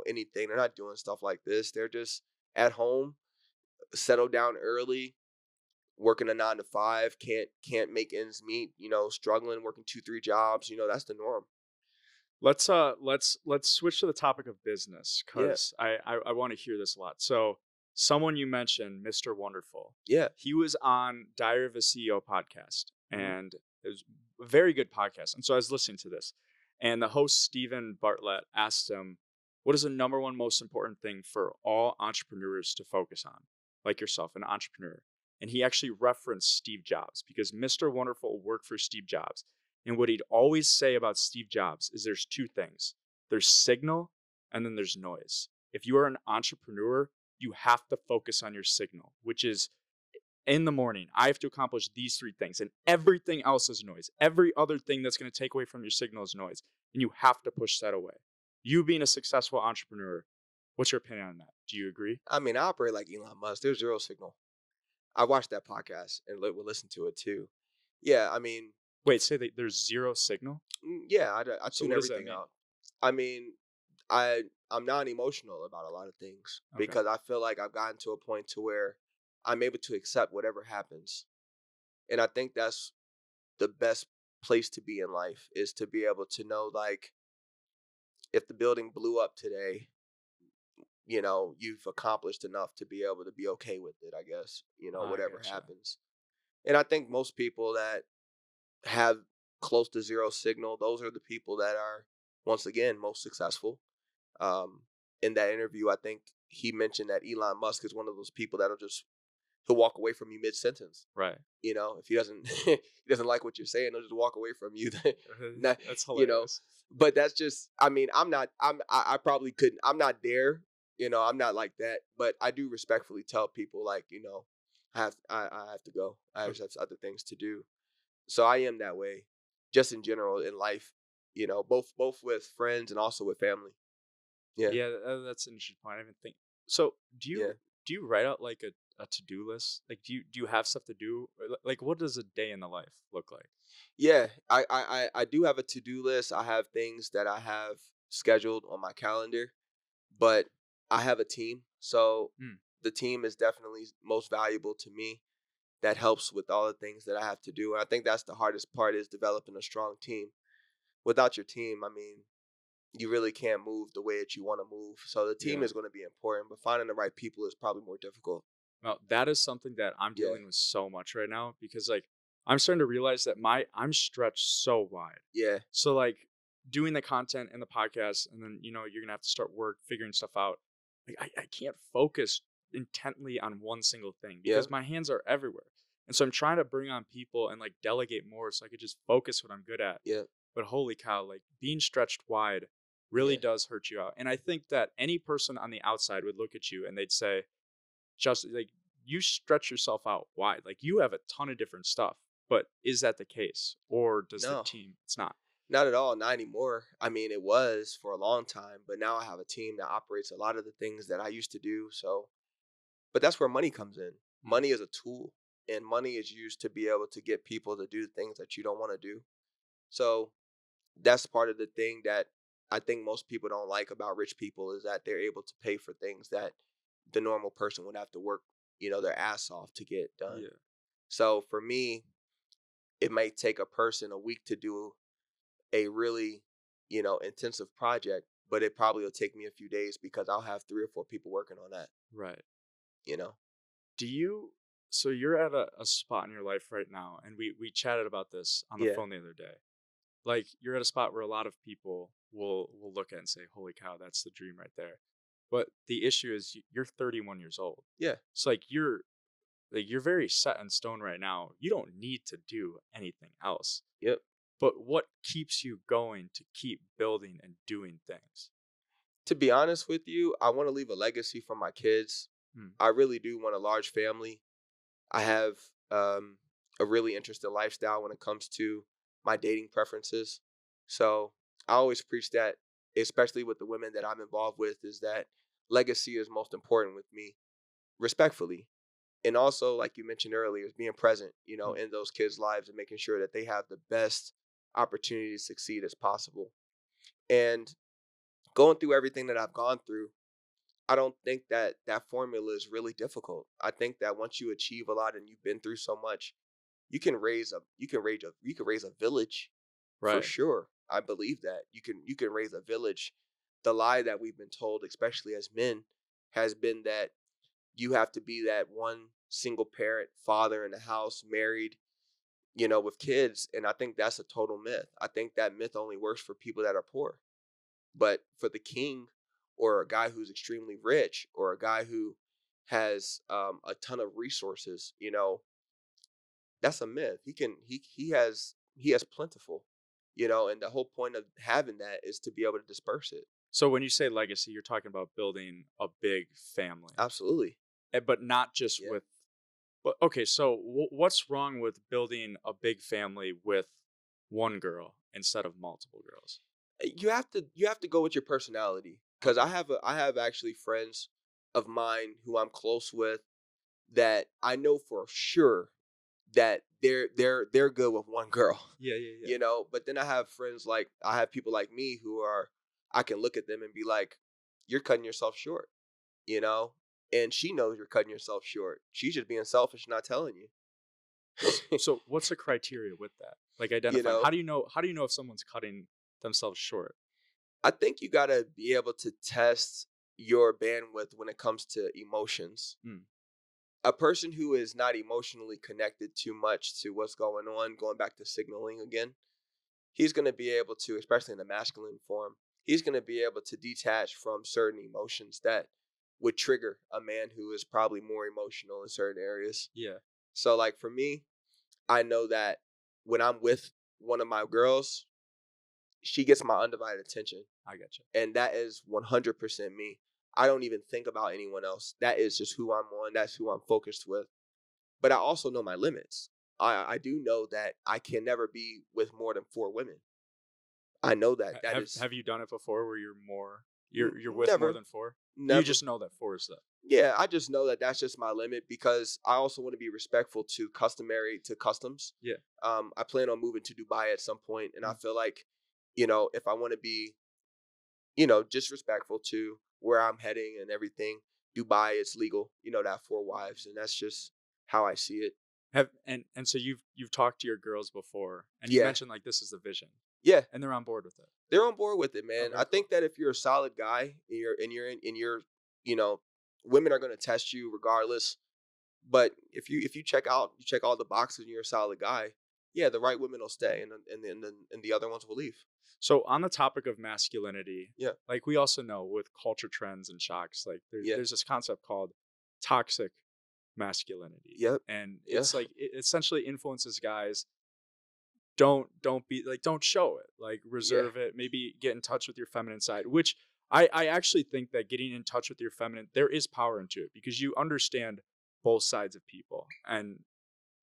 anything. They're not doing stuff like this. They're just at home, settled down early, working a 9 to 5, can't make ends meet, struggling, working 2, 3 jobs, that's the norm.
Let's switch to the topic of business
Yeah.
because I want to hear this a lot. So someone you mentioned, Mr. Wonderful,
Yeah.
he was on Diary of a CEO podcast,
Mhm.
and it was a very good podcast. And so I was listening to this, and the host Stephen Bartlett asked him, "What is the number one most important thing for all entrepreneurs to focus on, like yourself, an entrepreneur?" And he actually referenced Steve Jobs because Mr. Wonderful worked for Steve Jobs. And what he'd always say about Steve Jobs is there's two things: there's signal and then there's noise. If you are an entrepreneur, you have to focus on your signal, which is in the morning, I have to accomplish these three things, and everything else is noise. Every other thing that's going to take away from your signal is noise, and you have to push that away. You being a successful entrepreneur, what's your opinion on that? Do you agree?
I mean, I operate like Elon Musk. There's zero signal. I watched that podcast and will listen to it too. Yeah, I mean,
Wait, say that there's zero signal?
yeah, I
So
tune
what does that
everything
mean?
out. I mean, I'm non-emotional about a lot of things
Okay.
because I feel like I've gotten to a point to where I'm able to accept whatever happens. And I think that's the best place to be in life is to be able to know like if the building blew up today, you've accomplished enough to be able to be okay with it, I guess,
I
whatever
gotcha.
happens. And I think most people that have close to zero signal, those are the people that are once again most successful. Um, in that interview, I think he mentioned that Elon Musk is one of those people that'll just he'll walk away from you mid sentence.
Right.
If he doesn't he doesn't like what you're saying, he'll just walk away from you. Not,
That's
you know,
hilarious.
but that's just I mean, I probably couldn't I'm not there, I'm not like that, but I do respectfully tell people like, I have to go. I
Okay.
just have other things to do. So I am that way just in general in life, both with friends and also with family. Yeah.
Yeah, that's an interesting point. I didn't think. So, do
Yeah.
you do you write out like a to do list? Like, do you have stuff to do? Or, like, what does a day in the life look like?
Yeah, I do have a to-do list. I have things that I have scheduled on my calendar, but I have a team. So
Hmm.
the team is definitely most valuable to me. That helps with all the things that I have to do. And I think that's the hardest part is developing a strong team. Without your team, I mean, you really can't move the way that you want to move. So the team
Yeah.
is going to be important, but finding the right people is probably more difficult.
Well, that is something that I'm
Yeah.
dealing with so much right now because like I'm starting to realize that I'm stretched so wide.
Yeah.
So like doing the content and the podcast, and then you're gonna have to start work, figuring stuff out. Like I can't focus intently on one single thing
Yeah,
because my hands are everywhere. And so I'm trying to bring on people and like delegate more so I could just focus what I'm good at.
yeah,
But holy cow, like being stretched wide really
yeah.
does hurt you out. And I think that any person on the outside would look at you and they'd say, just like you stretch yourself out wide. Like you have a ton of different stuff. But is that the case? Or does the
No,
team? It's not.
not at all. Not anymore. I mean, it was for a long time, but now I have a team that operates a lot of the things that I used to do. So, but that's where money comes in.
Mm,
Money is a tool, and money is used to be able to get people to do things that you don't want to do. So, that's part of the thing that I think most people don't like about rich people is that they're able to pay for things that the normal person would have to work, their ass off to get done.
yeah.
So for me, it might take a person a week to do a really, intensive project, but it probably will take me a few days because I'll have 3 or 4 people working on that,
Right.
you know?
Do you so you're at a spot in your life right now, and we chatted about this on the
Yeah.
phone the other day. Like you're at a spot where a lot of people will look at and say, "Holy cow, that's the dream right there." But the issue is you're 31 years old.
Yeah.
It's like you're very set in stone right now. You don't need to do anything else.
Yep.
But what keeps you going to keep building and doing things?
To be honest with you, I want to leave a legacy for my kids.
Hmm.
I really do want a large family. I have a really interesting lifestyle when it comes to my dating preferences. So I always preach that, especially with the women that I'm involved with, is that legacy is most important with me, respectfully. And also, like you mentioned earlier, is being present,
Hmm.
in those kids' lives and making sure that they have the best opportunity to succeed as possible. And going through everything that I've gone through, I don't think that that formula is really difficult. I think that once you achieve a lot and you've been through so much, you can raise a village for
Right.
sure. I believe that. You can raise a village. The lie that we've been told, especially as men, has been that you have to be that one single parent father in the house, married, with kids. And I think that's a total myth. I think that myth only works for people that are poor. But for the king or a guy who's extremely rich or a guy who has a ton of resources, that's a myth. He has plentiful, and the whole point of having that is to be able to disperse it.
So when you say legacy, you're talking about building a big family.
Absolutely.
But not just
Yeah.
with but okay, so what's wrong with building a big family with one girl instead of multiple girls?
You have to go with your personality because
Okay.
I have actually friends of mine who I'm close with that I know for sure that they're good with one girl.
Yeah, yeah, yeah.
But then I have people like me who are I can look at them and be like, you're cutting yourself short, you know? And she knows you're cutting yourself short. She's just being selfish, not telling you.
So what's the criteria with that? Like
you
identifying.
know,
How do you know if someone's cutting themselves short?
I think you gotta be able to test your bandwidth when it comes to emotions.
Mm,
A person who is not emotionally connected too much to what's going on, going back to signaling again, he's going to be able to, especially in the masculine form, he's going to be able to detach from certain emotions that would trigger a man who is probably more emotional in certain areas.
yeah,
So, like for me, I know that when I'm with one of my girls, she gets my undivided attention,
I get you.
and that is 100% me. I don't even think about anyone else. That is just who I'm on. That's who I'm focused with. But I also know my limits. I do know that I can never be with more than 4 women. I know that that is
Have you done it before where you're with more
never,
than four? You
never.
just know that four is the
Yeah, I just know that that's just my limit because I also want to be respectful to customary to customs.
yeah.
I plan on moving to Dubai at some point, and I
Mm.
feel like, if I want to be, just respectful to where I'm heading and everything, Dubai, it's legal, to have 4 wives, and that's just how I see it.
Have and so you've talked to your girls before, and you
Yeah,
mentioned like this is the vision,
yeah,
and they're on board with it.
they're on board with it,
Oh,
man.
very
I
cool.
think that if you're a solid guy and you're you know, women are gonna test you regardless. But if you check all the boxes and you're a solid guy, yeah, the right women will stay and the other ones will leave.
So on the topic of masculinity,
Yeah.
like we also know with culture trends and shocks, like
Yeah.
there's this concept called toxic masculinity.
Yep.
And
Yeah.
it's like it essentially influences guys, don't be like, don't show it, like
Yeah.
reserve it, maybe get in touch with your feminine side, which I actually think that getting in touch with your feminine, there is power into it because you understand both sides of people. And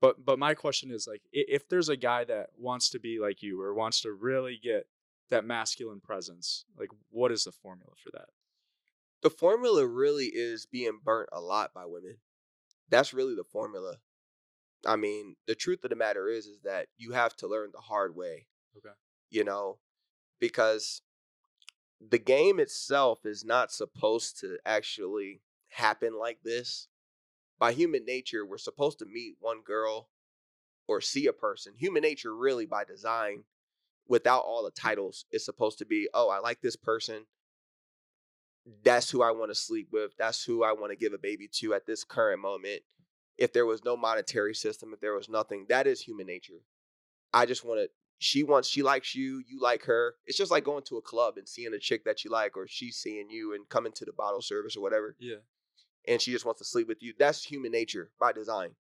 but my question is like, if there's a guy that wants to be like you or wants to really get that masculine presence, like what is the formula for that?
The formula really is being burnt a lot by women. That's really the formula. I mean, the truth of the matter is that you have to learn the hard way,
Okay.
you know, because the game itself is not supposed to actually happen like this. By human nature, we're supposed to meet one girl or see a person. Human nature, really, by design, without all the titles, is supposed to be, oh, I like this person. That's who I want to sleep with. That's who I want to give a baby to at this current moment. If there was no monetary system, if there was nothing, that is human nature. I just want to. She likes you, you like her. It's just like going to a club and seeing a chick that you like, or she's seeing you and coming to the bottle service or whatever,
Yeah.
and she just wants to sleep with you. That's human nature by design.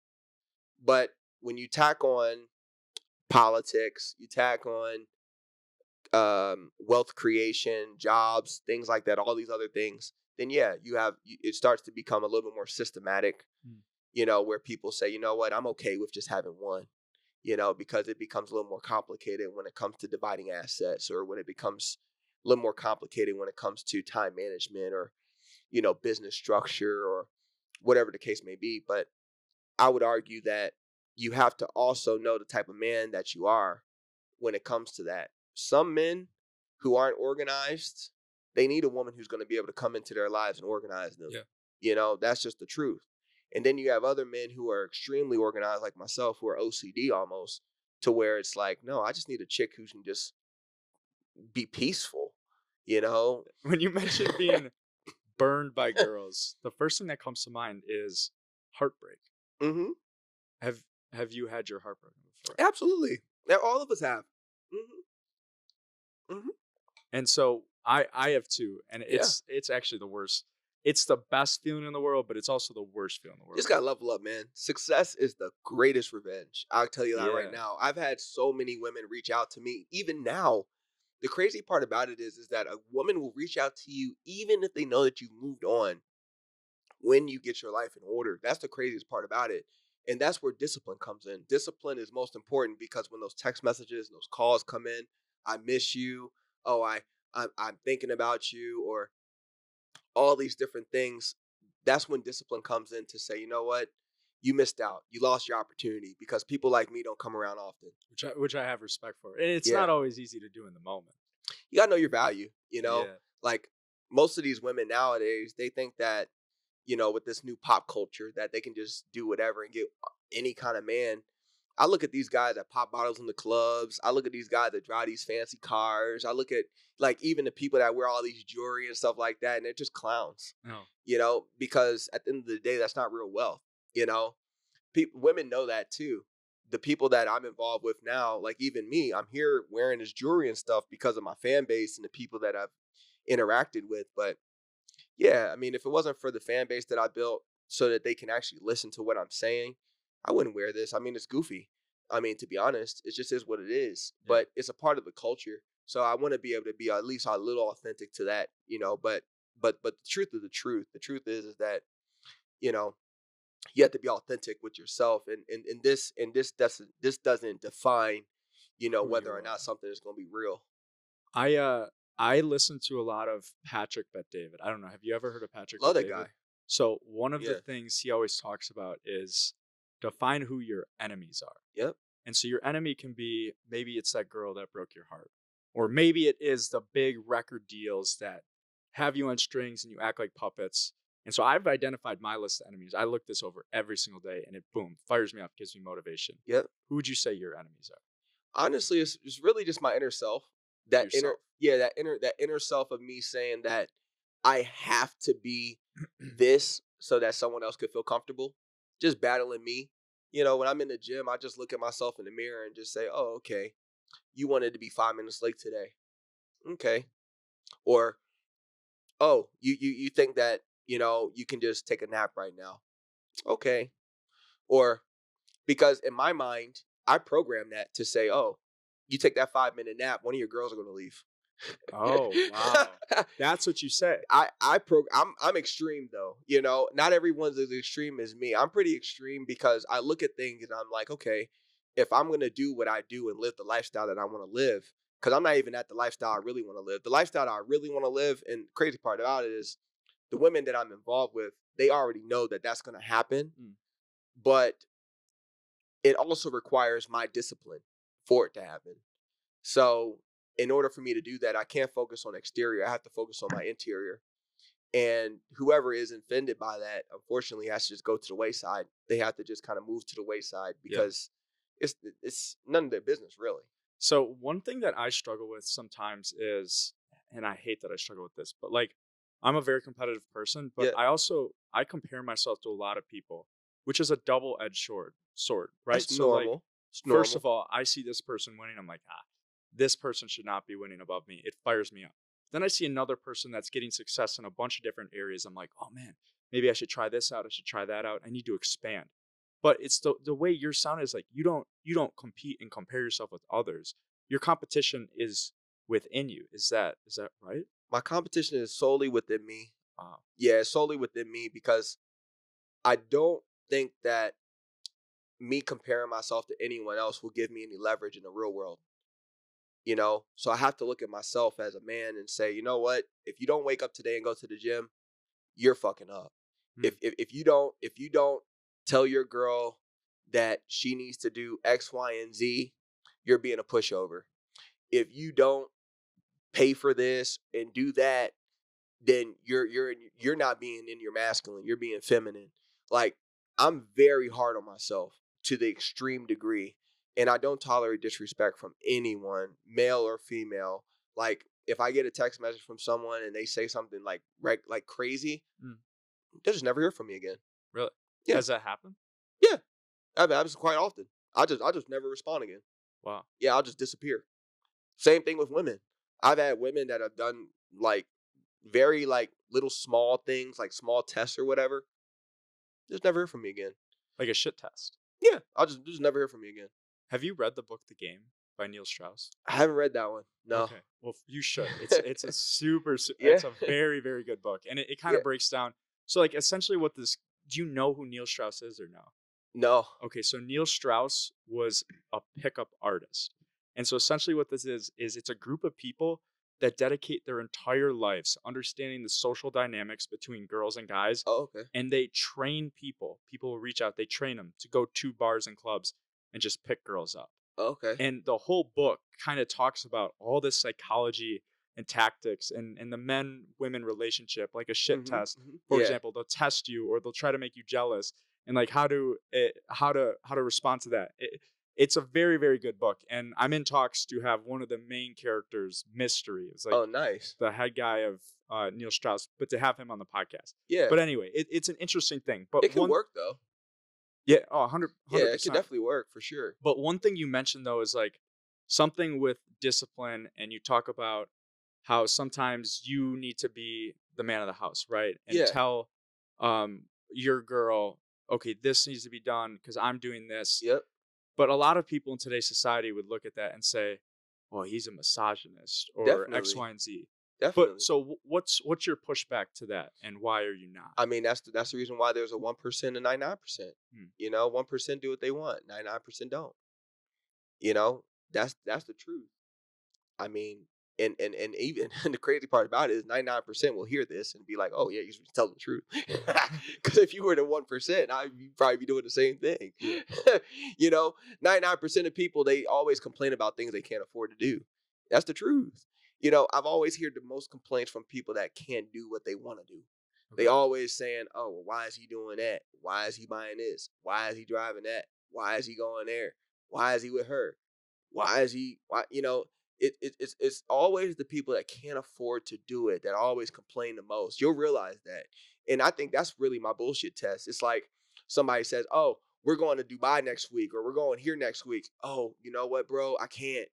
But when you tack on politics, you tack on wealth creation, jobs, things like that, all these other things, then yeah, it starts to become a little bit more systematic.
Mm.
Where people say, you know what, I'm okay with just having one. Because it becomes a little more complicated when it comes to dividing assets, or when it becomes a little more complicated when it comes to time management, or business structure, or whatever the case may be. But I would argue that you have to also know the type of man that you are when it comes to that. Some men who aren't organized, they need a woman who's going to be able to come into their lives and organize them.
Yeah.
That's just the truth. And then you have other men who are extremely organized, like myself, who are OCD almost, to where it's like, no, I just need a chick who can just be peaceful, you know?
When you mentioned being burned by girls, the first thing that comes to mind is heartbreak.
hmm
Have have you had your heart broken before?
Absolutely. Yeah, all of us have. hmm hmm
And so I have too, and
Yeah.
it's actually the worst. It's the best feeling in the world, but it's also the worst feeling in the
Just
world.
gotta level up, man. Success is the greatest revenge. I'll tell you that right
Yeah.
now. I've had so many women reach out to me, even now. The crazy part about it is that a woman will reach out to you even if they know that you've moved on when you get your life in order. That's the craziest part about it. And that's where discipline comes in. Discipline is most important because when those text messages and those calls come in, I miss you. Oh, I'm thinking about you, or all these different things. That's when discipline comes in to say, you know what? You missed out. You lost your opportunity because people like me don't come around often.
Which I have respect for. And it's
Yeah.
not always easy to do in the moment.
You got to know your value.
Yeah.
Like most of these women nowadays, they think that, with this new pop culture, that they can just do whatever and get any kind of man. I look at these guys that pop bottles in the clubs. I look at these guys that drive these fancy cars. I look at, like, even the people that wear all these jewelry and stuff like that, and they're just clowns.
No.
Because at the end of the day, that's not real wealth. You know, women know that too. The people that I'm involved with now, like even me, I'm here wearing this jewelry and stuff because of my fan base and the people that I've interacted with. But yeah, I mean, if it wasn't for the fan base that I built so that they can actually listen to what I'm saying, I wouldn't wear this. I mean, it's goofy. I mean, to be honest, it just is what it is.
Yeah.
But it's a part of the culture. So I want to be able to be at least a little authentic to that. But the truth is the truth. The truth is that, you know, you have to be authentic with yourself. And this doesn't define,
Who
whether
you
or not
are.
something is gonna be real.
I listen to a lot of Patrick Bet David. I don't know. Have you ever heard of Patrick
Love
Bet
that
David?
guy.
So one of the
Yeah.
things he always talks about is define who your enemies are.
Yep.
And so your enemy can be, maybe it's that girl that broke your heart. Or maybe it is the big record deals that have you on strings and you act like puppets. And so I've identified my list of enemies. I look this over every single day and it boom, fires me up, gives me motivation.
Yep.
Who would you say your enemies are?
Honestly, it's really just my inner self. That inner
Yourself.
yeah, that inner self of me saying that I have to be this so that someone else could feel comfortable. Just battling me. When I'm in the gym, I just look at myself in the mirror and just say, "Oh, okay. You wanted to be 5 minutes late today. Okay. Or, oh, you think that, you can just take a nap right now. Okay. Or, because in my mind, I program that to say, oh, you take that 5-minute nap, one of your girls are going to leave.
Oh, wow. That's what you say.
I'm extreme though. Not everyone's as extreme as me. I'm pretty extreme because I look at things and I'm like, okay, if I'm gonna do what I do and live the lifestyle that I want to live, because I'm not even at the lifestyle I really want to live. The lifestyle that I really want to live, and the crazy part about it is the women that I'm involved with, they already know that that's gonna happen,
Mm.
but it also requires my discipline for it to happen. So in order for me to do that, I can't focus on exterior. I have to focus on my interior. And whoever is offended by that, unfortunately, has to just go to the wayside. They have to just kind of move to the wayside
Yeah.
because it's none of their business, really.
So one thing that I struggle with sometimes is, and I hate that I struggle with this, but like I'm a very competitive person, but
Yeah,
I compare myself to a lot of people, which is a double-edged sword, right?
that's
So like
normal. It's
first
normal.
of all, I see this person winning, I'm like, this person should not be winning above me. It fires me up. Then I see another person that's getting success in a bunch of different areas. I'm like, oh man, maybe I should try this out. I should try that out. I need to expand. But it's the way your sound is like you don't compete and compare yourself with others. Your competition is within you. Is that right?
My competition is solely within me.
Wow.
Yeah, it's solely within me because I don't think that me comparing myself to anyone else will give me any leverage in the real world. So I have to look at myself as a man and say, you know what? If you don't wake up today and go to the gym, you're fucking up.
Hmm.
If you don't tell your girl that she needs to do X, Y, and Z, you're being a pushover. If you don't pay for this and do that, then you're not being in your masculine. You're being feminine. Like, I'm very hard on myself to the extreme degree, and I don't tolerate disrespect from anyone, male or female. Like, if I get a text message from someone and they say something like crazy,
Mm,
they'll just never hear from me again.
really?
Yeah,
Has that happened?
yeah, that happens quite often. I just never respond again.
Wow.
Yeah, I'll just disappear. Same thing with women. I've had women that have done like very like little small things, like small tests or whatever. Just never hear from me again.
Like a shit test.
Yeah, I'll just never hear from me again.
Have you read the book The Game by Neil Strauss?
I haven't read that one. No.
Okay. Well, you should. It's a
Yeah.
it's a very, very good book. And it kind
Yeah.
of breaks down. So like essentially what this do you know who Neil Strauss is or no?
No.
Okay, so Neil Strauss was a pickup artist. And so essentially what this is it's a group of people that dedicate their entire lives understanding the social dynamics between girls and guys.
Oh, okay.
And they train people. People will reach out, they train them to go to bars and clubs and just pick girls up.
Oh, okay.
And the whole book kind of talks about all this psychology and tactics and the men women relationship, like a shit test. For
Yeah.
example, they'll test you or they'll try to make you jealous and like how to respond to that. It's a very, very good book. And I'm in talks to have one of the main characters, Mystery. It's like
Oh, nice.
the head guy of Neil Strauss, but to have him on the podcast.
Yeah.
But anyway, it's an interesting thing. But
It can
one,
work though.
yeah, oh, 100,
Yeah, it can
100%.
definitely work for sure.
But one thing you mentioned though is like something with discipline, and you talk about how sometimes you need to be the man of the house, right? And
Yeah.
tell your girl, okay, this needs to be done because I'm doing this.
Yep.
But a lot of people in today's society would look at that and say, "Oh, he's a misogynist," or X,
Definitely.
Y, and Z.
Definitely.
But so, what's your pushback to that, and why are you not?
I mean, that's the reason why there's a 1% and 99%.
Hmm.
1% do what they want, 99% don't. You know, that's the truth. I mean, and even and the crazy part about it is 99% will hear this and be like, "Oh yeah, he's telling the truth." Because if you were the 1%, you'd probably be doing the same thing.
Yeah.
99% of people, they always complain about things they can't afford to do. That's the truth. I've always heard the most complaints from people that can't do what they want to do. They
Okay.
always saying, "Oh, well, why is he doing that? Why is he buying this? Why is he driving that? Why is he going there? Why is he with her? Why is he? Why? It's always the people that can't afford to do it that always complain the most. You'll realize that, and I think that's really my bullshit test. It's like somebody says, "Oh, we're going to Dubai next week, or we're going here next week." Oh, you know what, bro? I can't.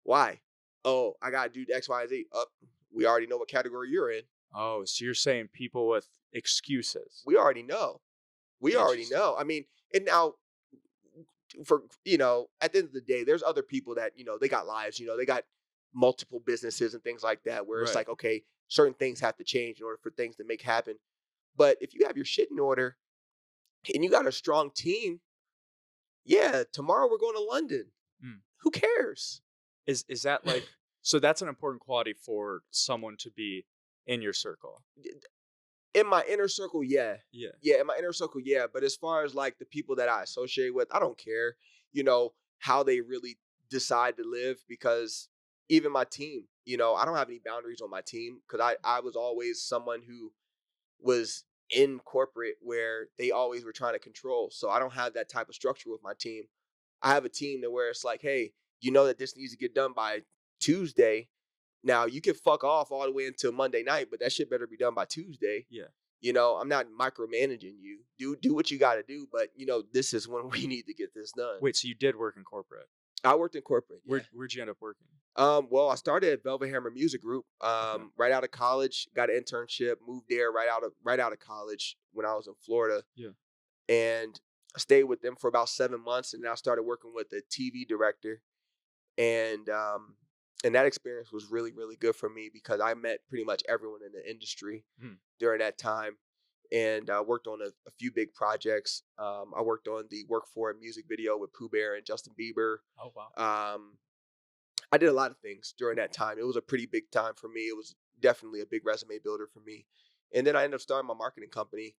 Why? Oh, I gotta do X, Y, and Z. Up, we already know what category you're in.
Oh, so you're saying people with excuses.
We already know. We already
Interesting.
know. I mean, and now for at the end of the day, there's other people that they got lives. They got multiple businesses and things like that. Where it's
Right.
like, okay, certain things have to change in order for things to make happen. But if you have your shit in order and you got a strong team, yeah, tomorrow we're going to London.
Mm.
Who cares?
Is that like so that's an important quality for someone to be in your circle?
In my inner circle, yeah.
Yeah.
Yeah, in my inner circle, yeah. But as far as like the people that I associate with, I don't care, you know, how they really decide to live because even my team, I don't have any boundaries on my team because I was always someone who was in corporate where they always were trying to control. So I don't have that type of structure with my team. I have a team that where it's like, hey, you know that this needs to get done by Tuesday. Now you can fuck off all the way until Monday night, but that shit better be done by Tuesday.
Yeah.
I'm not micromanaging you. Do what you got to do, but this is when we need to get this done.
Wait, so you did work in corporate?
I worked in corporate. Yeah.
Where'd you end up working?
Well, I started at Velvet Hammer Music Group.
Okay.
Right out of college, got an internship, moved there right out of college when I was in Florida,
Yeah.
and I stayed with them for about 7 months, and then I started working with the TV director, and that experience was really really good for me because I met pretty much everyone in the industry
Hmm.
during that time, and worked on a few big projects. I worked on the Work For It music video with Pooh Bear and Justin Bieber.
Oh wow.
Um, I did a lot of things during that time. It was a pretty big time for me. It was definitely a big resume builder for me. And then I ended up starting my marketing company.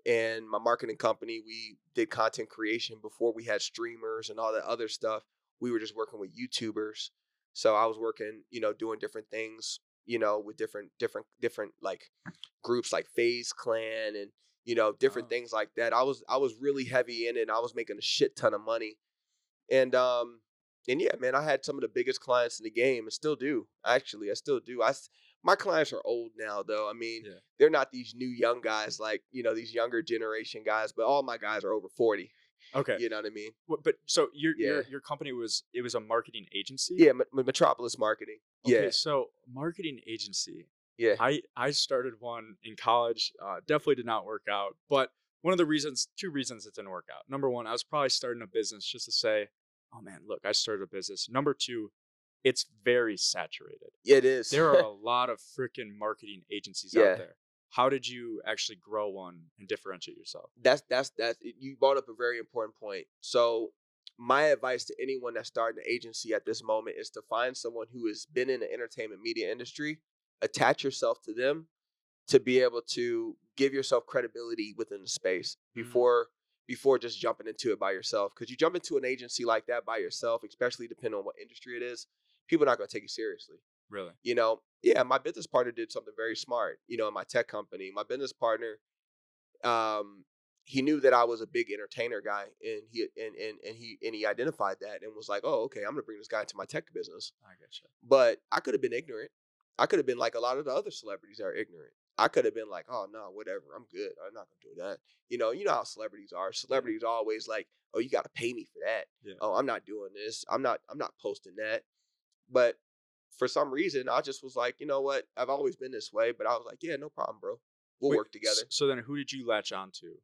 And my marketing company, we did content creation before we had streamers and all that other stuff. We were just working with YouTubers. So I was working, doing different things, with different like groups like FaZe Clan and different
Oh.
things like that. I was really heavy in it and I was making a shit ton of money. And yeah, man, I had some of the biggest clients in the game and still do. Actually, I still do. My clients are old now though. I mean,
Yeah.
they're not these new young guys like, these younger generation guys, but all my guys are over 40.
Okay.
You know what I mean?
But so your
Yeah.
your company was a marketing agency?
Yeah, Metropolis Marketing.
Okay,
Yeah.
so marketing agency.
Yeah.
I started one in college. Definitely did not work out. But one of the reasons, two reasons it didn't work out. Number one, I was probably starting a business just to say, "Oh man, look, I started a business." Number two, it's very saturated.
Yeah, it is.
There are a lot of freaking marketing agencies out
Yeah.
there. How did you actually grow one and differentiate yourself?
That's you brought up a very important point. So my advice to anyone that's starting an agency at this moment is to find someone who has been in the entertainment media industry, attach yourself to them to be able to give yourself credibility within the space
Mm,
before just jumping into it by yourself. Because you jump into an agency like that by yourself, especially depending on what industry it is, people are not going to take you seriously.
really?
Yeah, my business partner did something very smart. In my tech company, my business partner, um, he knew that I was a big entertainer guy, and he identified that and was like, "Oh, okay, I'm gonna bring this guy into my tech business."
I getcha.
But I could have been ignorant. I could have been like a lot of the other celebrities that are ignorant. I could have been like, "Oh no, whatever, I'm good. I'm not gonna do that." You know how celebrities are.
Yeah.
Celebrities are always like, "Oh, you got to pay me for that."
Yeah.
Oh, I'm not doing this. I'm not posting that. But for some reason, I just was like, you know what? I've always been this way. But I was like, yeah, no problem, bro. We'll
Wait,
work together.
so then who did you latch on to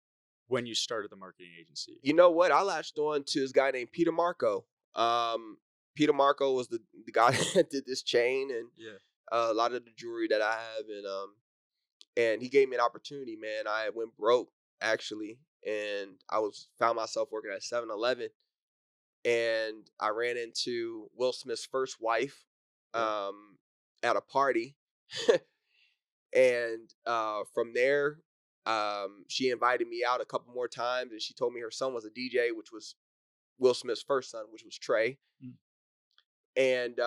when you started the marketing agency?
You know what? I latched on to this guy named Peter Marco. Um, Peter Marco was the guy that did this chain and
Yeah.
a lot of the jewelry that I have, and he gave me an opportunity. Man, I went broke actually, and I was found myself working at 7-Eleven, and I ran into Will Smith's first wife
Yeah.
um, at a party, and from there, she invited me out a couple more times, and she told me her son was a DJ, which was Will Smith's first son, which was Trey.
Mm.
And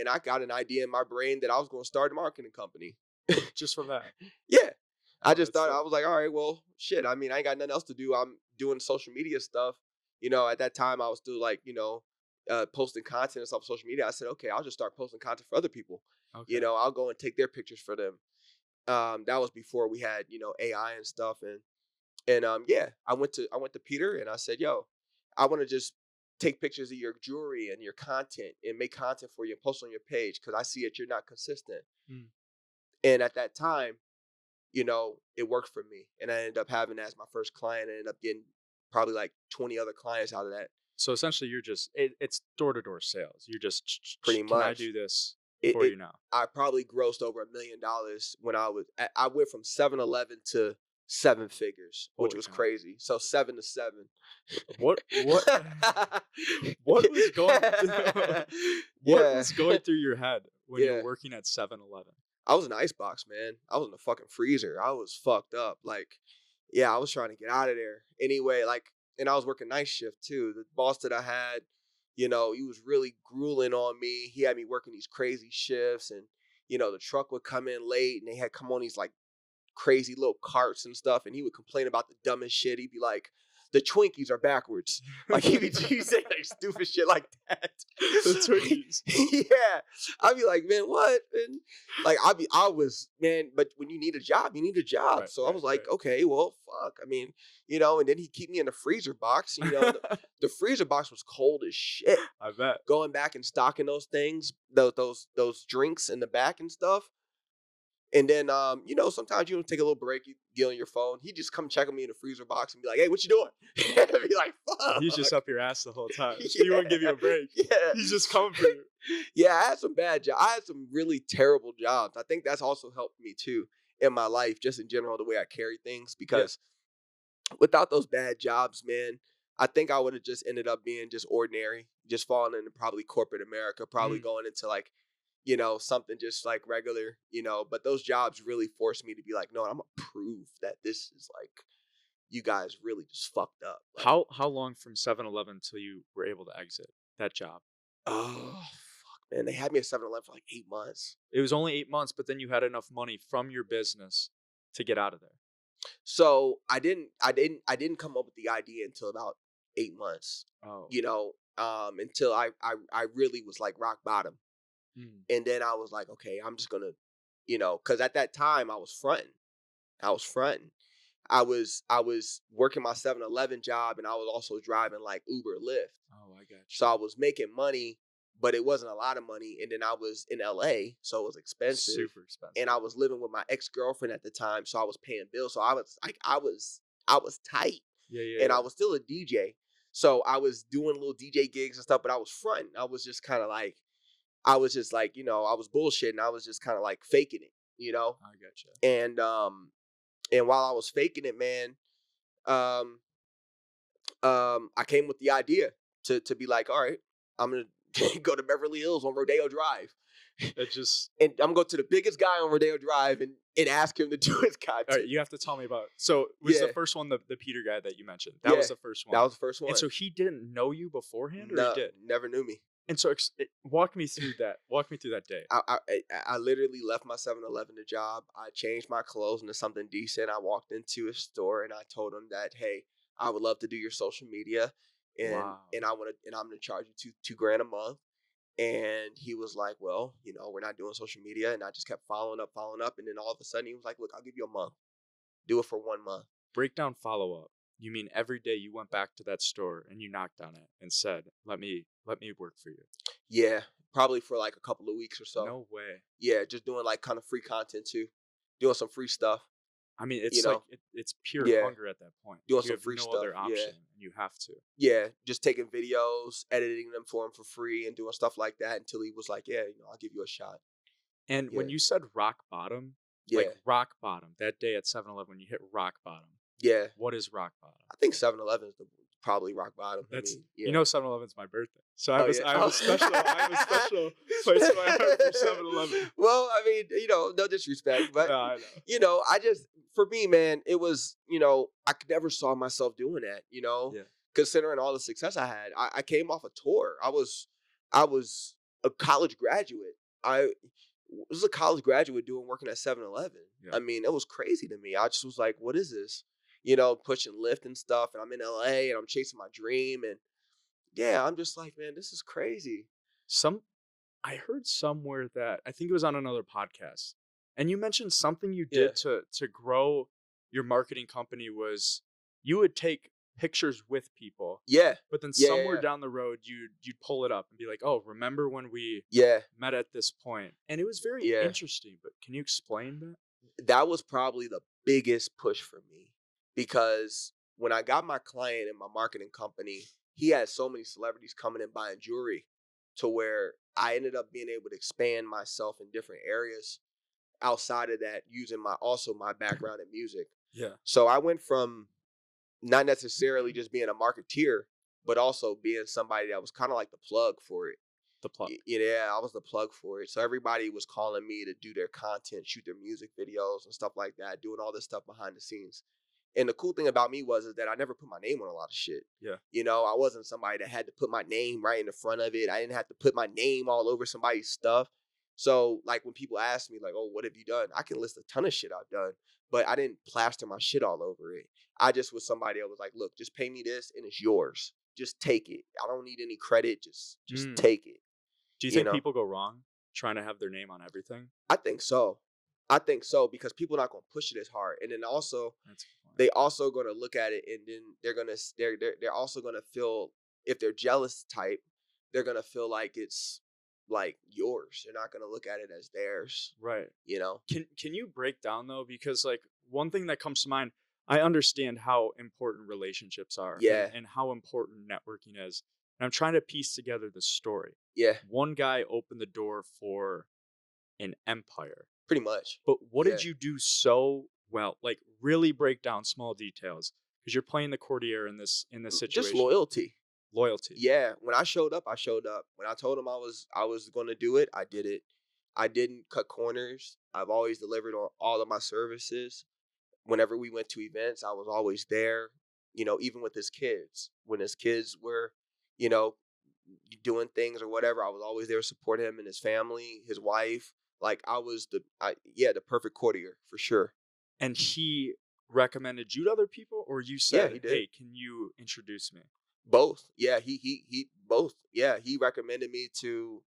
I got an idea in my brain that I was going to start a marketing company.
Just from that.
Yeah, I
Oh,
just
that's
thought I
sick.
was like, all right, well, shit. I mean, I ain't got nothing else to do. I'm doing social media stuff. At that time, I was still like, posting content and stuff on social media. I said, okay, I'll just start posting content for other people.
Okay.
I'll go and take their pictures for them. That was before we had AI and stuff, and yeah, I went to Peter and I said, yo, I want to just take pictures of your jewelry and your content and make content for you and post on your page because I see that you're not consistent.
Mm.
And at that time, it worked for me. And I ended up having that as my first client. I ended up getting probably like 20 other clients out of that.
So essentially, you're just it's door-to-door sales. You're just
Pretty
can I
much.
do this
It,
for
it,
you now?
I probably grossed over $1 million when I went from 7-Eleven to 7 figures, which
Holy
was
cow.
crazy. So 7 to 7.
What what was going what was going through your head when you were working at 7-Eleven?
I was an icebox, man. I was in the fucking freezer. I was fucked up. Like, yeah, I was trying to get out of there. Anyway, like, and I was working night shift too. The boss that I had, he was really grueling on me. He had me working these crazy shifts, and the truck would come in late, and they had come on these like crazy little carts and stuff, and he would complain about the dumbest shit. He'd be like, the Twinkies are backwards. Like he'd say like stupid shit like that.
The Twinkies.
Yeah. I'd be like, man, what? And like man, but when you need a job, you need a job.
Right,
so I was like, okay, well, fuck. I mean, and then he'd keep me in the freezer box. The freezer box was cold as shit.
I bet.
Going back and stocking those things, those drinks in the back and stuff. And then, sometimes you take a little break, you get on your phone. He just come check on me in the freezer box and be like, hey, what you doing? I'd be like, fuck.
He's just up your ass the whole time.
Yeah.
He wouldn't give you a break.
Yeah.
He's just coming for you.
Yeah, I had some bad jobs. I had some really terrible jobs. I think that's also helped me too in my life, just in general, the way I carry things. Because without those bad jobs, man, I think I would have just ended up being just ordinary, just falling into probably corporate America, probably going into like, something just like regular, but those jobs really forced me to be like, no, I'm gonna prove that this is like, you guys really just fucked up. Like,
How long from 7-Eleven till you were able to exit that job?
oh, fuck, man. They had me at 7-Eleven for like 8 months.
It was only 8 months, but then you had enough money from your business to get out of there.
So I didn't come up with the idea until about 8 months.
Oh.
Until I really was like rock bottom. And then I was like, okay, I'm just gonna, because at that time I was fronting. I was working my 7-Eleven job, and I was also driving like Uber, Lyft.
Oh, I got you.
So I was making money, but it wasn't a lot of money. And then I was in LA, so it was expensive.
Super expensive.
And I was living with my ex-girlfriend at the time, so I was paying bills. So I was like, I was tight.
Yeah.
And I was still a DJ. So I was doing little DJ gigs and stuff, but I was fronting. I was just kind of like, I was bullshitting. I was just kind of like faking it,
I gotcha.
And while I was faking it, man, I came with the idea to be like, all right, I'm gonna go to Beverly Hills on Rodeo Drive. And I'm going to the biggest guy on Rodeo Drive and ask him to do his content.
All right, you have to tell me about. So was the first one the Peter guy that you mentioned? That was the first one.
That was the first one.
And so he didn't know you beforehand, or
no,
he did?
Never knew me.
And so walk me through that. Walk me through that day.
I literally left my 7-Eleven job. I changed my clothes into something decent. I walked into a store and I told him that, hey, I would love to do your social media, and I'm gonna charge you $2,000 a month. And he was like, well, we're not doing social media. And I just kept following up. And then all of a sudden he was like, look, I'll give you a month. Do it for 1 month.
Break down follow up. You mean every day you went back to that store and you knocked on it and said, let me work for you? Yeah,
probably for like a couple of weeks or so.
No way.
Yeah, just doing like kind of free content too. Doing some free stuff.
I mean, it's it's pure hunger at that point.
Doing
you
some
have
free
no
stuff.
other option. And you have to.
Yeah, just taking videos, editing them for him for free, and doing stuff like that until he was like, yeah, I'll give you a shot.
And when you said rock bottom, like rock bottom, that day at 7-Eleven when you hit rock bottom.
Yeah.
What is rock bottom?
I think 7-Eleven is probably rock bottom.
That's 7-Eleven's my birthday, so I have a special place in my heart for 7-Eleven.
Well, I mean, no disrespect, but
no, I know.
For me, man, it was, I never saw myself doing that. Considering all the success I had, I came off a tour. I was a college graduate. I was a college graduate working at 7-Eleven. Yeah. I mean, it was crazy to me. I just was like, what is this? Pushing Lyft and stuff, and I'm in LA and I'm chasing my dream, and I'm just like, man, this is crazy.
I heard somewhere that I think it was on another podcast, and you mentioned something you did to grow your marketing company was you would take pictures with people,
Yeah.
but then
Yeah, yeah,
somewhere
yeah.
down the road you'd pull it up and be like, "Oh, remember when we
Yeah,
met at this point?" And it was very
yeah.
interesting, but can you explain that?
That was probably the biggest push for me because when I got my client in my marketing company, he had so many celebrities coming and buying jewelry to where I ended up being able to expand myself in different areas outside of that using my background in music.
Yeah.
So I went from not necessarily just being a marketeer, but also being somebody that was kind of like the plug for it.
The plug.
Yeah, I was the plug for it. So everybody was calling me to do their content, shoot their music videos and stuff like that, doing all this stuff behind the scenes. And the cool thing about me was is that I never put my name on a lot of shit.
Yeah.
You know, I wasn't somebody that had to put my name right in the front of it. I didn't have to put my name all over somebody's stuff. So like when people ask me like, "Oh, what have you done?" I can list a ton of shit I've done, but I didn't plaster my shit all over it. I just was somebody that was like, "Look, just pay me this and it's yours. Just take it. I don't need any credit. Just
Mm.
take it."
Do you
You
think
know?
people go wrong trying to have their name on everything?
I think so. I think so because people are not going to push it as hard, and then also
That's a good point.
they also going to look at it, and then they're also going to feel if they're jealous type, they're going to feel like it's like yours. They're not going to look at it as theirs.
Right.
You know?
Can you break down though, because like one thing that comes to mind, I understand how important relationships are
Yeah,
and how important networking is. And I'm trying to piece together the story.
yeah,
One guy opened the door for an empire.
pretty much.
But what
Yeah,
did you do so well? Like really break down small details because you're playing the courtier in this
just
situation.
loyalty.
Loyalty.
Yeah, when I showed up, I showed up. When I told him I was going to do it, I did it. I didn't cut corners. I've always delivered on all of my services. Whenever we went to events, I was always there. You know, even with his kids, when his kids were, you know, doing things or whatever, I was always there to support him and his family, his wife. Like I was the perfect courtier for sure.
And he recommended you to other people, or you
Yeah,
said,
he did
"Hey, can you introduce me?"
both. Yeah, he both. Yeah, he recommended me to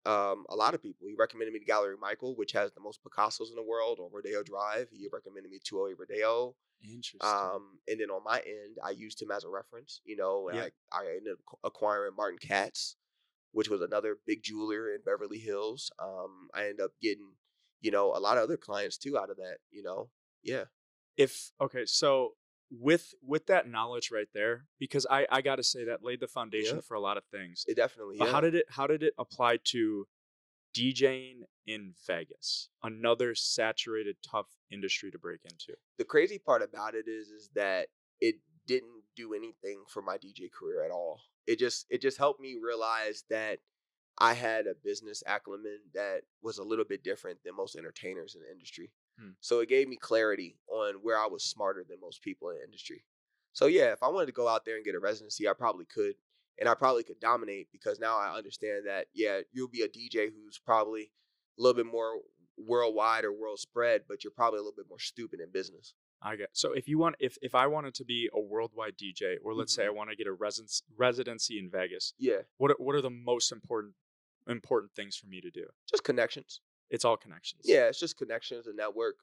a lot of people. He recommended me to Gallery Michael, which has the most Picassos in the world on Rodeo Drive. He recommended me 208 Rodeo.
Interesting.
And then on my end, I used him as a reference. You know, and
Yeah.
I ended up acquiring Martin Katz, which was another big jeweler in Beverly Hills. I ended up getting, a lot of other clients too out of that. Yeah,
If okay, so with that knowledge right there, because I got to say that laid the foundation
yeah,
for a lot of things.
it definitely,
But
yeah.
how did it apply to DJing in Vegas? Another saturated, tough industry to break into.
The crazy part about it is that it didn't do anything for my DJ career at all. It just helped me realize that I had a business acumen that was a little bit different than most entertainers in the industry.
Hmm.
So it gave me clarity on where I was smarter than most people in the industry. So yeah, if I wanted to go out there and get a residency, I probably could. And I probably could dominate because now I understand that, yeah, you'll be a DJ who's probably a little bit more worldwide or world spread, but you're probably a little bit more stupid in business.
I get so if I wanted to be a worldwide DJ, or let's say I
Mhm.
want to get a residency in Vegas,
Yeah,
what are the most important things for me to do?
just connections.
It's all connections.
Yeah, it's just connections and network.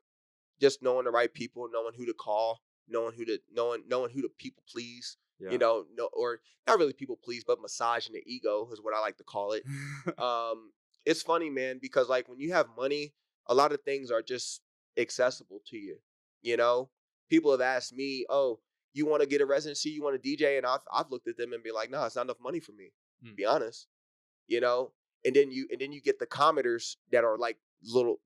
Just knowing the right people, knowing who to call, knowing who to people please.
Yeah.
No, or not really people please, but massaging the ego is what I like to call it. Um, it's funny, man, because like when you have money, a lot of things are just accessible to you. You know, people have asked me, "Oh, you want to get a residency? You want a DJ?" And I've looked at them and be like, "No, it's not enough money for me."
Hmm.
Be honest, you know. And then you get the commenters that are like little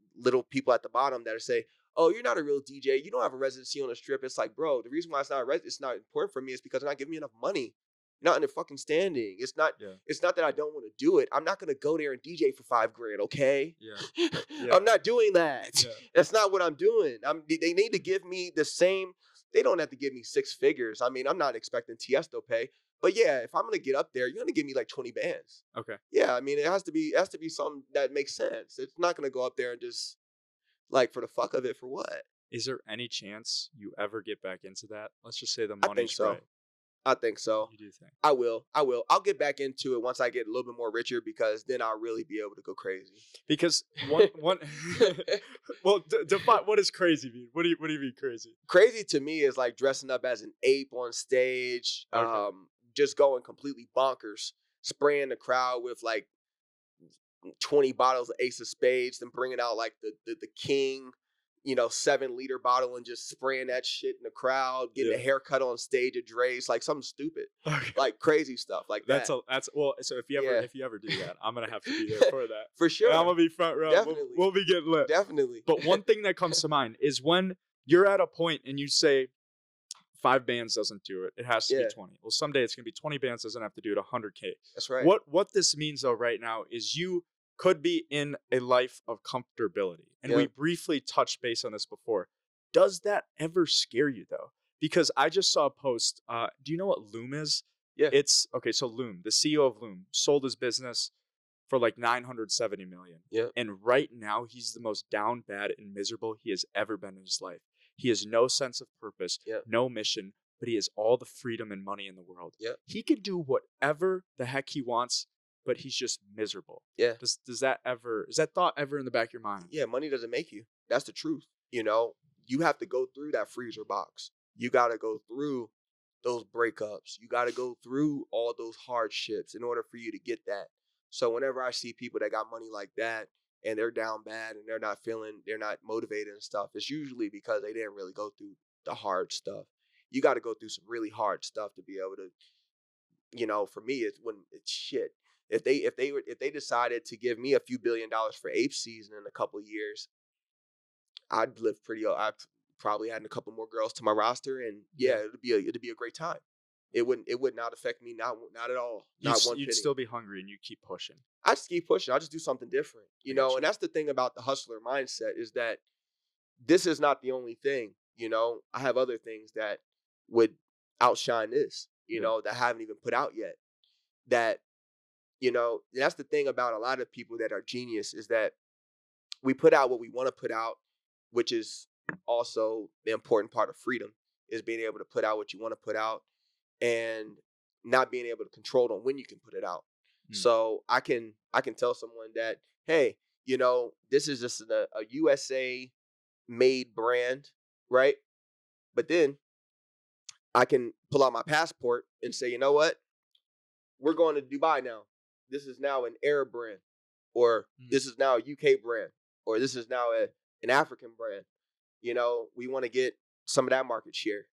people at the bottom that are say, "Oh, you're not a real DJ. You don't have a residency on the strip." It's like, bro, the reason why it's not important for me is because they're not giving me enough money. Not in the fucking standing. It's not.
Yeah.
It's not that I don't want to do it. I'm not gonna go there and DJ for $5,000. Okay.
Yeah. Yeah.
I'm not doing that.
Yeah.
That's not what I'm doing. They need to give me the same. They don't have to give me six figures. I mean, I'm not expecting Tiesto pay. But yeah, if I'm gonna get up there, you're gonna give me like 20 bands.
Okay.
Yeah, I mean, it has to be something that makes sense. It's not gonna go up there and just like for the fuck of it for what?
Is there any chance you ever get back into that? Let's just say the
I think
money's
so.
right.
I think so.
You do think.
I will. I'll get back into it once I get a little bit more richer because then I'll really be able to go crazy.
Because one well, define what does crazy mean? What do you mean crazy?
Crazy to me is like dressing up as an ape on stage,
Okay.
just going completely bonkers, spraying the crowd with like 20 bottles of Ace of Spades, then bringing out like the King, 7-liter bottle and just spraying that shit in the crowd, getting a
Yeah.
haircut on stage at Dre's, like something stupid,
Okay.
like crazy stuff like that.
That's well. So
Yeah,
if you ever do that, I'm gonna have to be there for that.
for
And I'm
sure.
gonna be front row.
Definitely.
We'll be getting lit.
Definitely.
But one thing that comes to mind is when you're at a point and you say 5 bands doesn't do it. It has to be
Yeah,
20. Well, someday it's gonna be 20 bands doesn't have to do it 100K.
that's right.
What this means though right now is you could be in a life of comfortability. And
Yeah.
we briefly touched base on this before. Does that ever scare you though? Because I just saw a post. Do you know what Loom is?
Yeah.
It's okay. So Loom, the CEO of Loom, sold his business for like 970 million.
Yeah.
And right now he's the most down bad and miserable he has ever been in his life. He has no sense of purpose,
Yeah.
no mission, but he has all the freedom and money in the world.
Yeah.
He could do whatever the heck he wants, but he's just miserable.
Yeah.
Is that thought ever in the back of your mind?
Yeah, money doesn't make you. That's the truth. You have to go through that freezer box. You got to go through those breakups. You got to go through all those hardships in order for you to get that. So whenever I see people that got money like that and they're down bad and they're not motivated and stuff, it's usually because they didn't really go through the hard stuff. You got to go through some really hard stuff to be able to, for me, it's when it's shit. If they decided to give me a few $1 billion for ape season in a couple years, I'd live pretty. I probably adding a couple more girls to my roster, and yeah, it'd be a great time. It would not affect me, not at all, not one
You'd
penny.
still be hungry and you keep pushing.
I just keep pushing. I just do something different,
I got you.
And that's the thing about the hustler mindset is that this is not the only thing. I have other things that would outshine this. That I haven't even put out yet. That that's the thing about a lot of people that are genius is that we put out what we want to put out, which is also the important part of freedom is being able to put out what you want to put out and not being able to control on when you can put it out. So I can tell someone that, hey, this is just a USA made brand, right? But then I can pull out my passport and say, you know what? We're going to Dubai now. This is now an Arab brand, or this is now a UK brand, or this is now an African brand. We want to get some of that market share,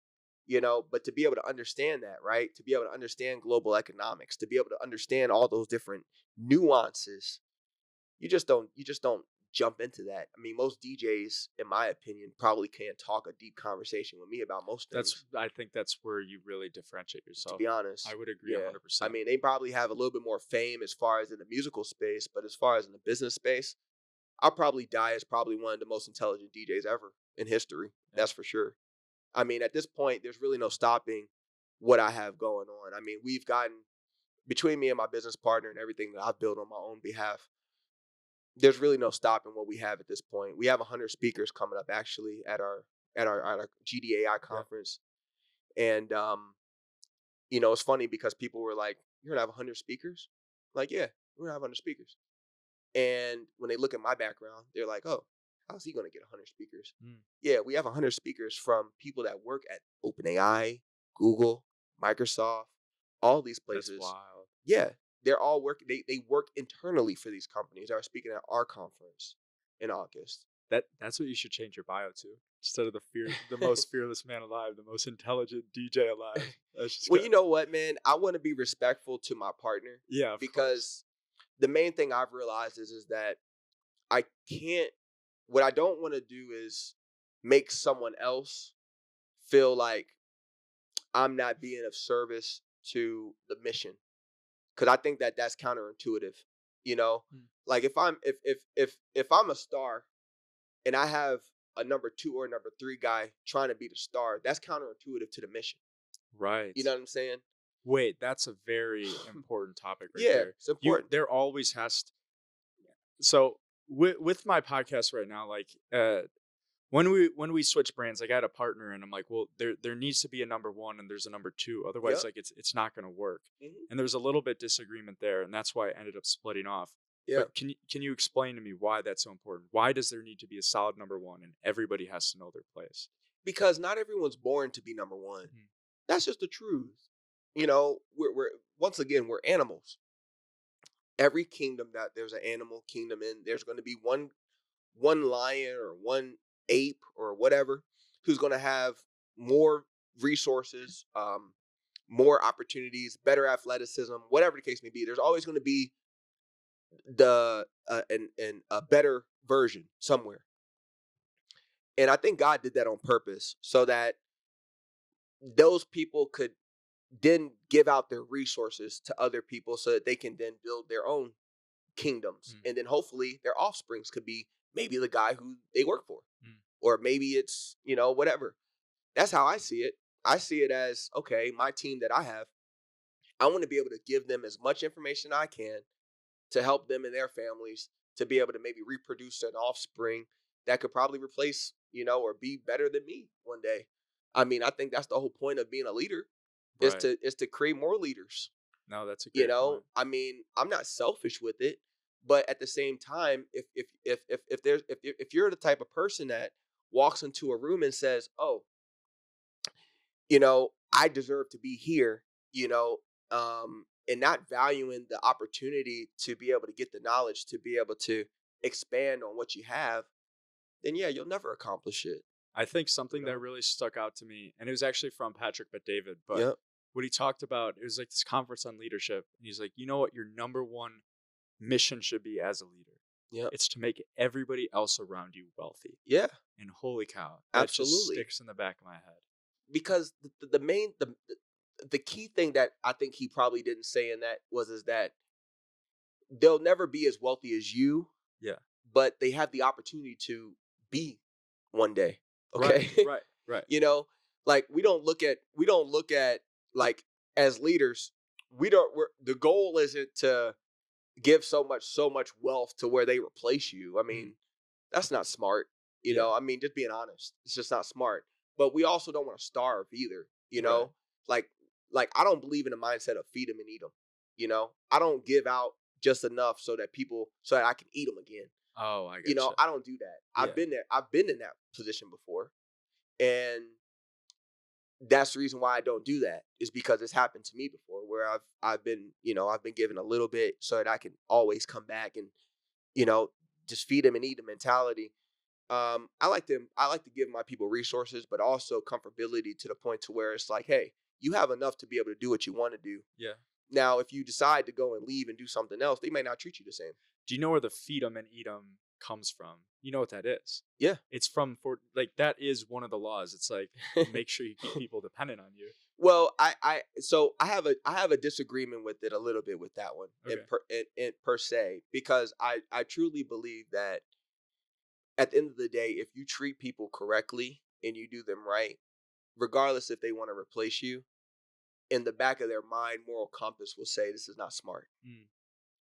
but to be able to understand that, right? To be able to understand global economics, to be able to understand all those different nuances, you just don't jump into that. I mean, most DJs, in my opinion, probably can't talk a deep conversation with me about most things.
I think that's where you really differentiate yourself.
To be honest,
I would agree 100%.
I mean, they probably have a little bit more fame as far as in the musical space, but as far as in the business space, I'll probably die as probably one of the most intelligent DJs ever in history. Yeah. That's for sure. I mean, at this point, there's really no stopping what I have going on. I mean, we've gotten, between me and my business partner and everything that I've built on my own behalf, there's really no stopping what we have at this point. We have 100 speakers coming up actually at our GDAI conference. Yeah. And it's funny because people were like, "You're gonna have 100 speakers?" I'm like, yeah, we're gonna have 100 speakers. And when they look at my background, they're like, "Oh, how's he gonna get 100 speakers?" Yeah, we have 100 speakers from people that work at OpenAI, Google, Microsoft, all these places.
That's wild.
Yeah, they're all working. They work internally for these companies. They are speaking at our conference in August.
That's what you should change your bio to. Instead of the most fearless man alive, the most intelligent DJ alive.
Well, you know what, man? I want to be respectful to my partner.
Yeah,
because the main thing I've realized is that I can't. What I don't want to do is make someone else feel like I'm not being of service to the mission. Because I think that that's counterintuitive, Like if I'm a star and I have a number 2 or number 3 guy trying to be the star, that's counterintuitive to the mission.
Right.
You know what I'm saying?
Wait, that's a very important topic right
there.
there.
It's important.
There always has to. So with my podcast right now, like When we switch brands, like I had a partner and I'm like, well, there needs to be a number one and there's a number two. Otherwise,
Yep.
like it's not gonna work.
Hmm.
And there's a little bit disagreement there, and that's why I ended up splitting off.
Yeah.
But can you explain to me why that's so important? Why does there need to be a solid number one and everybody has to know their place?
Because not everyone's born to be number one.
Mhm.
That's just the truth. We're once again, we're animals. Every kingdom that there's an animal kingdom in, there's going to be one lion or one ape or whatever who's going to have more resources, more opportunities, better athleticism, whatever the case may be. There's always going to be the an a better version somewhere. And I think God did that on purpose so that those people could then give out their resources to other people so that they can then build their own kingdoms.
Mm,
And then hopefully their offsprings could be maybe the guy who they work for,
mm.
or maybe it's, whatever. That's how I see it. I see it as, okay, my team that I have, I want to be able to give them as much information I can to help them and their families to be able to maybe reproduce an offspring that could probably replace, or be better than me one day. I mean, I think that's the whole point of being a leader is
Right.
to create more leaders.
No, that's a great point.
I mean, I'm not selfish with it, but at the same time, if you're the type of person that walks into a room and says, "Oh, I deserve to be here," and not valuing the opportunity to be able to get the knowledge to be able to expand on what you have, then yeah, you'll never accomplish it.
I think
You
something that
know?
really stuck out to me, and it was actually from Patrick but David, but
Yep.
what he talked about, it was like this conference on leadership. And he's like, you know what your number one mission should be as a leader?
Yep.
It's to make everybody else around you wealthy.
Yeah.
And holy cow, that just
Absolutely.
sticks in the back of my head.
Because the key thing that I think he probably didn't say in that was is that they'll never be as wealthy as you,
Yeah.
but they have the opportunity to be one day.
Right,
Okay.
right, right.
you know, like we don't look at like as leaders, the goal isn't to give so much wealth to where they replace you. I
Mhm.
mean, that's not smart.
Yeah,
I mean, just being honest, it's just not smart. But we also don't want to starve either.
right.
Like I don't believe in the mindset of feed them and eat them. I don't give out just enough so that I can eat them again.
Oh, I gotcha.
I don't do that. I've
Yeah,
been there. I've been in that position before, and that's the reason why I don't do that is because it's happened to me before where I've been given a little bit so that I can always come back and you know just feed them and eat the mentality. I like to give my people resources, but also comfortability to the point to where it's like, hey, you have enough to be able to do what you want to do.
yeah.
Now, if you decide to go and leave and do something else, they may not treat you the same.
Do you know where the feed 'em and eat 'em comes from? You know what that is?
Yeah.
It's from for like that is one of the laws. It's like make sure you keep people dependent on you.
Well, I have a disagreement with it a little bit with that one
Okay.
in per se because I truly believe that at the end of the day, if you treat people correctly and you do them right, regardless if they want to replace you, in the back of their mind, moral compass will say this is not smart.
Mm,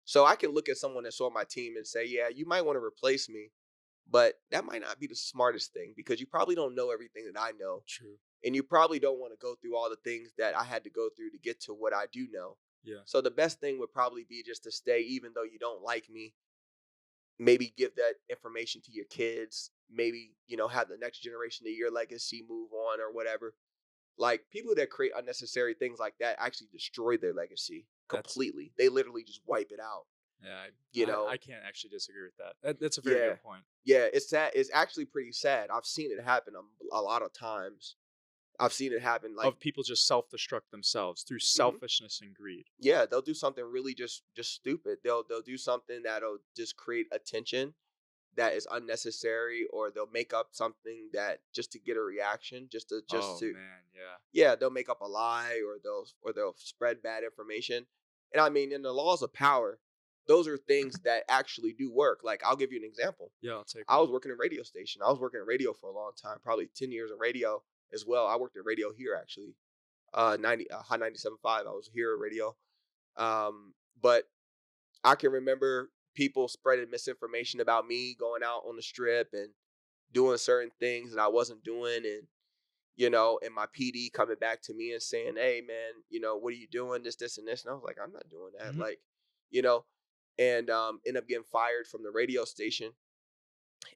So I can look at someone that's on my team and say, yeah, you might want to replace me, but that might not be the smartest thing because you probably don't know everything that I know.
true.
And you probably don't want to go through all the things that I had to go through to get to what I do know.
Yeah.
So the best thing would probably be just to stay, even though you don't like me. Maybe give that information to your kids. Maybe, have the next generation of your legacy move on or whatever. Like people that create unnecessary things like that actually destroy their legacy
That's
completely. They literally just wipe it out.
yeah.
You
I
know?
can't actually disagree with that. That's a very
Yeah.
good point.
Yeah. It's sad. It's actually pretty sad. I've seen it happen a lot of times. I've seen it happen like,
Of people just self destruct themselves through
mhm,
selfishness and greed.
yeah, they'll do something really just stupid. They'll do something that'll just create attention that is unnecessary, or they'll make up something that just to get a reaction, just
Oh
to
man, yeah.
yeah, they'll make up a lie, or they'll spread bad information. And I mean, in the laws of power, those are things that actually do work. Like I'll give you an example.
Yeah, I'll take
I
one.
was working in radio station. I was working in radio for a long time, probably 10 years in radio as well. I worked in radio here actually. 90 high 97.5. I was here at radio. But I can remember people spreading misinformation about me going out on the strip and doing certain things that I wasn't doing, and my PD coming back to me and saying, "Hey, man, what are you doing? This, and this." And I was like, "I'm not doing that."
Mhm.
Like, you know, and end up getting fired from the radio station,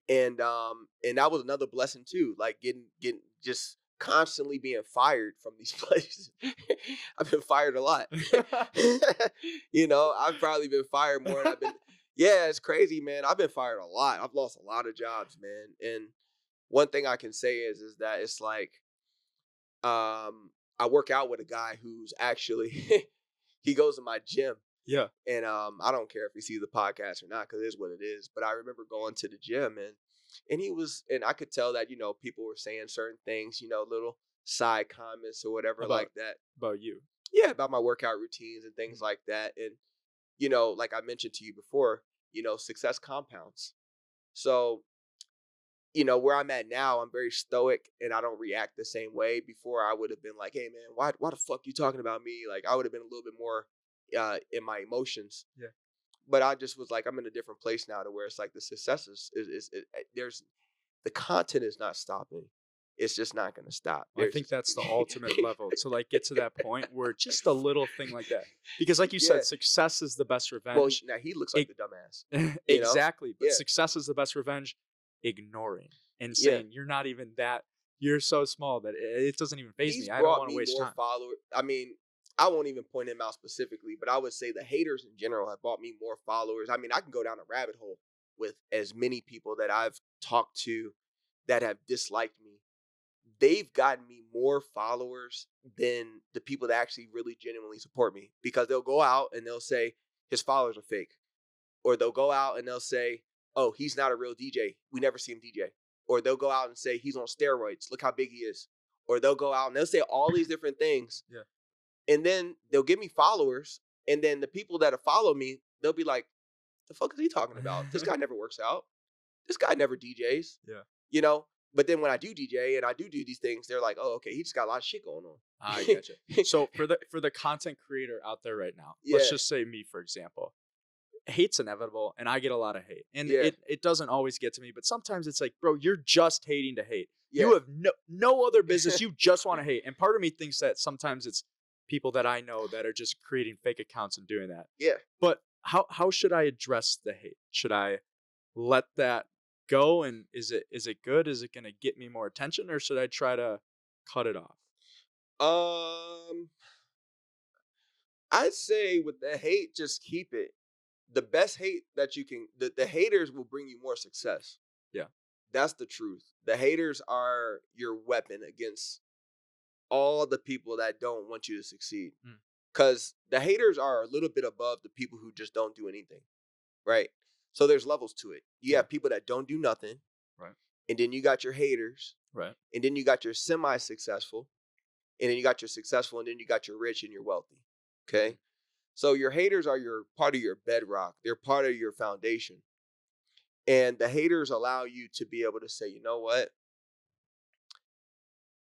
and that was another blessing too. Like getting just constantly being fired from these places. I've been fired a lot. I've probably been fired more than I've been. Yeah, it's crazy, man. I've been fired a lot. I've lost a lot of jobs, man. And one thing I can say is that it's like I work out with a guy who's actually he goes to my gym,
Yeah.
and I don't care if he sees the podcast or not because it is what it is. But I remember going to the gym, and I could tell that people were saying certain things, little side comments or whatever
About
like that.
about you.
Yeah, about my workout routines and things
Mhm.
like that. And like I mentioned to you before, success compounds. So where I'm at now, I'm very stoic and I don't react the same way. Before I would have been like, "Hey man, why the fuck you talking about me?" Like I would have been a little bit more in my emotions.
Yeah.
But I just was like, I'm in a different place now to where it's like the success there's the content is not stopping. It's just not going to stop.
I
There's
think
just
that's the ultimate level to like get to that point where just a little thing like that. Because like you
yeah.
said, success is the best
Well,
revenge.
now he looks like
It,
the dumbass. You know?
exactly. But
Yeah.
success is the best revenge. Ignoring and
Yeah.
saying you're not even that, you're so small that it doesn't even phase
He's
me. I don't
brought
want to
me
waste
more
time.
followers. I mean, I won't even point him out specifically, but I would say the haters in general have brought me more followers. I mean, I can go down a rabbit hole with as many people that I've talked to that have disliked me. They've gotten me more followers than the people that actually really genuinely support me because they'll go out and they'll say his followers are fake. Or they'll go out and they'll say, "Oh, he's not a real DJ. We never see him DJ." Or they'll go out and say he's on steroids. Look how big he is. Or they'll go out and they'll say all these different things.
Yeah.
And then they'll give me followers. And then the people that have followed me, they'll be like, "The fuck is he talking about? This guy never works out. This guy never DJs."
Yeah.
You know? But then when I do DJ and I do these things, they're like, "Oh, okay, he just got a lot of shit going on."
I getcha. So for the content creator out there right now, let's
Yeah.
just say me for example. Hate's inevitable and I get a lot of hate. And
Yeah.
it doesn't always get to me, but sometimes it's like, bro, you're just hating to hate.
Yeah.
You have no other business. You just want to hate. And part of me thinks that sometimes it's people that I know that are just creating fake accounts and doing that.
Yeah.
But how should I address the hate? Should I let that go and is it good? Is it going to get me more attention or should I try to cut it off?
Um, I'd say with the hate, just keep it. The best hate that you can, the haters will bring you more success.
Yeah.
That's the truth. The haters are your weapon against all the people that don't want you to succeed.
Mm.
Because the haters are a little bit above the people who just don't do anything. Right. So there's levels to it. You
Yeah.
have people that don't do nothing.
Right.
And then you got your haters.
Right.
And then you got your semi successful. And then you got your successful. And then you got your rich and your wealthy. Okay. So your haters are your part of your bedrock. They're part of your foundation. And the haters allow you to be able to say, you know what?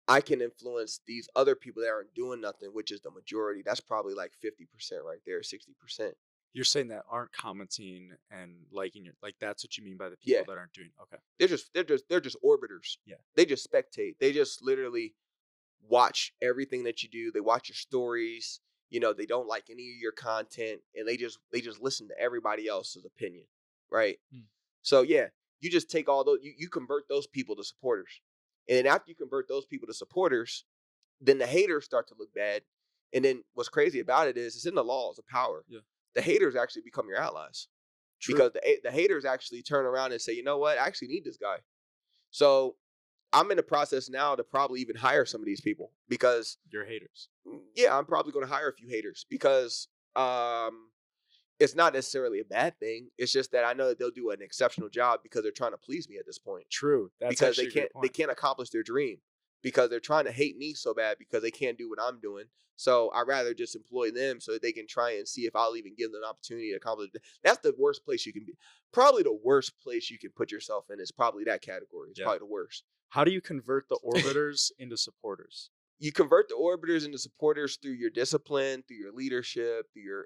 I can influence these other people that aren't doing nothing, which is the majority. That's probably like 50% right there, 60%.
You're saying that aren't commenting and liking your like that's what you mean by the
Yeah.
people that aren't doing okay.
They're just orbiters.
Yeah.
They just spectate. They just literally watch everything that you do. They watch your stories. They don't like any of your content and they just listen to everybody else's opinion. Right.
Mm.
So yeah, you just take all those, you convert those people to supporters. And then after you convert those people to supporters, then the haters start to look bad. And then what's crazy about it is it's in the laws of power.
Yeah.
The haters actually become your allies.
True.
Because the haters actually turn around and say, you know what, I actually need this guy. So I'm in the process now to probably even hire some of these people because
You're haters.
yeah, I'm probably going to hire a few haters because it's not necessarily a bad thing. It's just that I know that they'll do an exceptional job because they're trying to please me at this point.
True. That's
Because
actually a good
they
point.
can't accomplish their dream because they're trying to hate me so bad because they can't do what I'm doing. So I'd rather just employ them so that they can try and see if I'll even give them an opportunity to accomplish it. That's the worst place you can be. Probably the worst place you can put yourself in is probably that category. It's
Yeah.
probably the worst.
How do you convert the orbiters into supporters?
You convert the orbiters into supporters through your discipline, through your leadership, through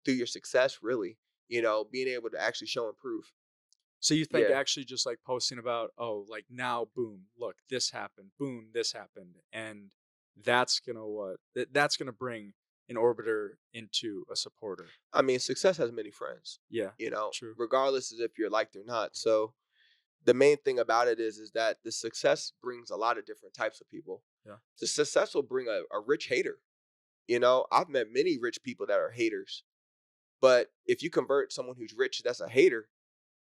your success, really. Being able to actually show and prove.
So you think
Yeah.
actually just like posting about, oh, like now, boom, look, this happened, boom, this happened, and that's gonna that's gonna bring an orbiter into a supporter.
I mean, success has many friends,
Yeah,
you know,
true.
regardless of if you're liked or not. So the main thing about it is that the success brings a lot of different types of people.
Yeah,
The success will bring a rich hater. You know, I've met many rich people that are haters. But if you convert someone who's rich that's a hater,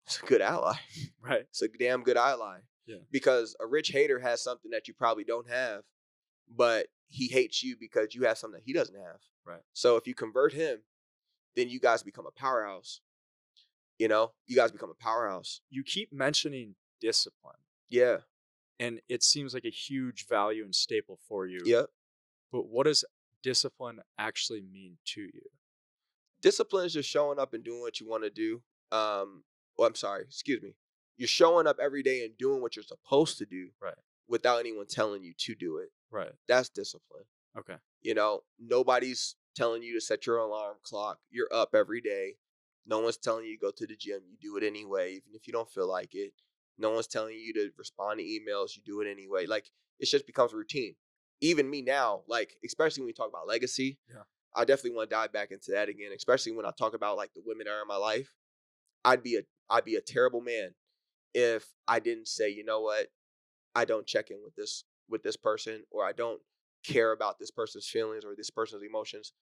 it's a good ally.
right.
It's a damn good ally.
Yeah,
Because a rich hater has something that you probably don't have, but he hates you because you have something that he doesn't have.
right.
So if you convert him, then you guys become a powerhouse. You know, you guys become a powerhouse.
You keep mentioning discipline,
Yeah.
and it seems like a huge value and staple for you.
Yep.
But what does discipline actually mean to you?
Discipline is just showing up and doing what you want to do. Well, I'm sorry, excuse me. You're showing up every day and doing what you're supposed to do
Right,
without anyone telling you to do it.
right.
That's discipline.
Okay,
You know, nobody's telling you to set your alarm clock. You're up every day. No one's telling you to go to the gym. You do it anyway, even if you don't feel like it. No one's telling you to respond to emails. You do it anyway. Like, it just becomes routine. Even me now, like, especially when we talk about legacy,
yeah,
I definitely want to dive back into that again, especially when I talk about like the women that are in my life. I'd be a terrible man if I didn't say, you know what, I don't check in with this person, or I don't care about this person's feelings or this person's emotions.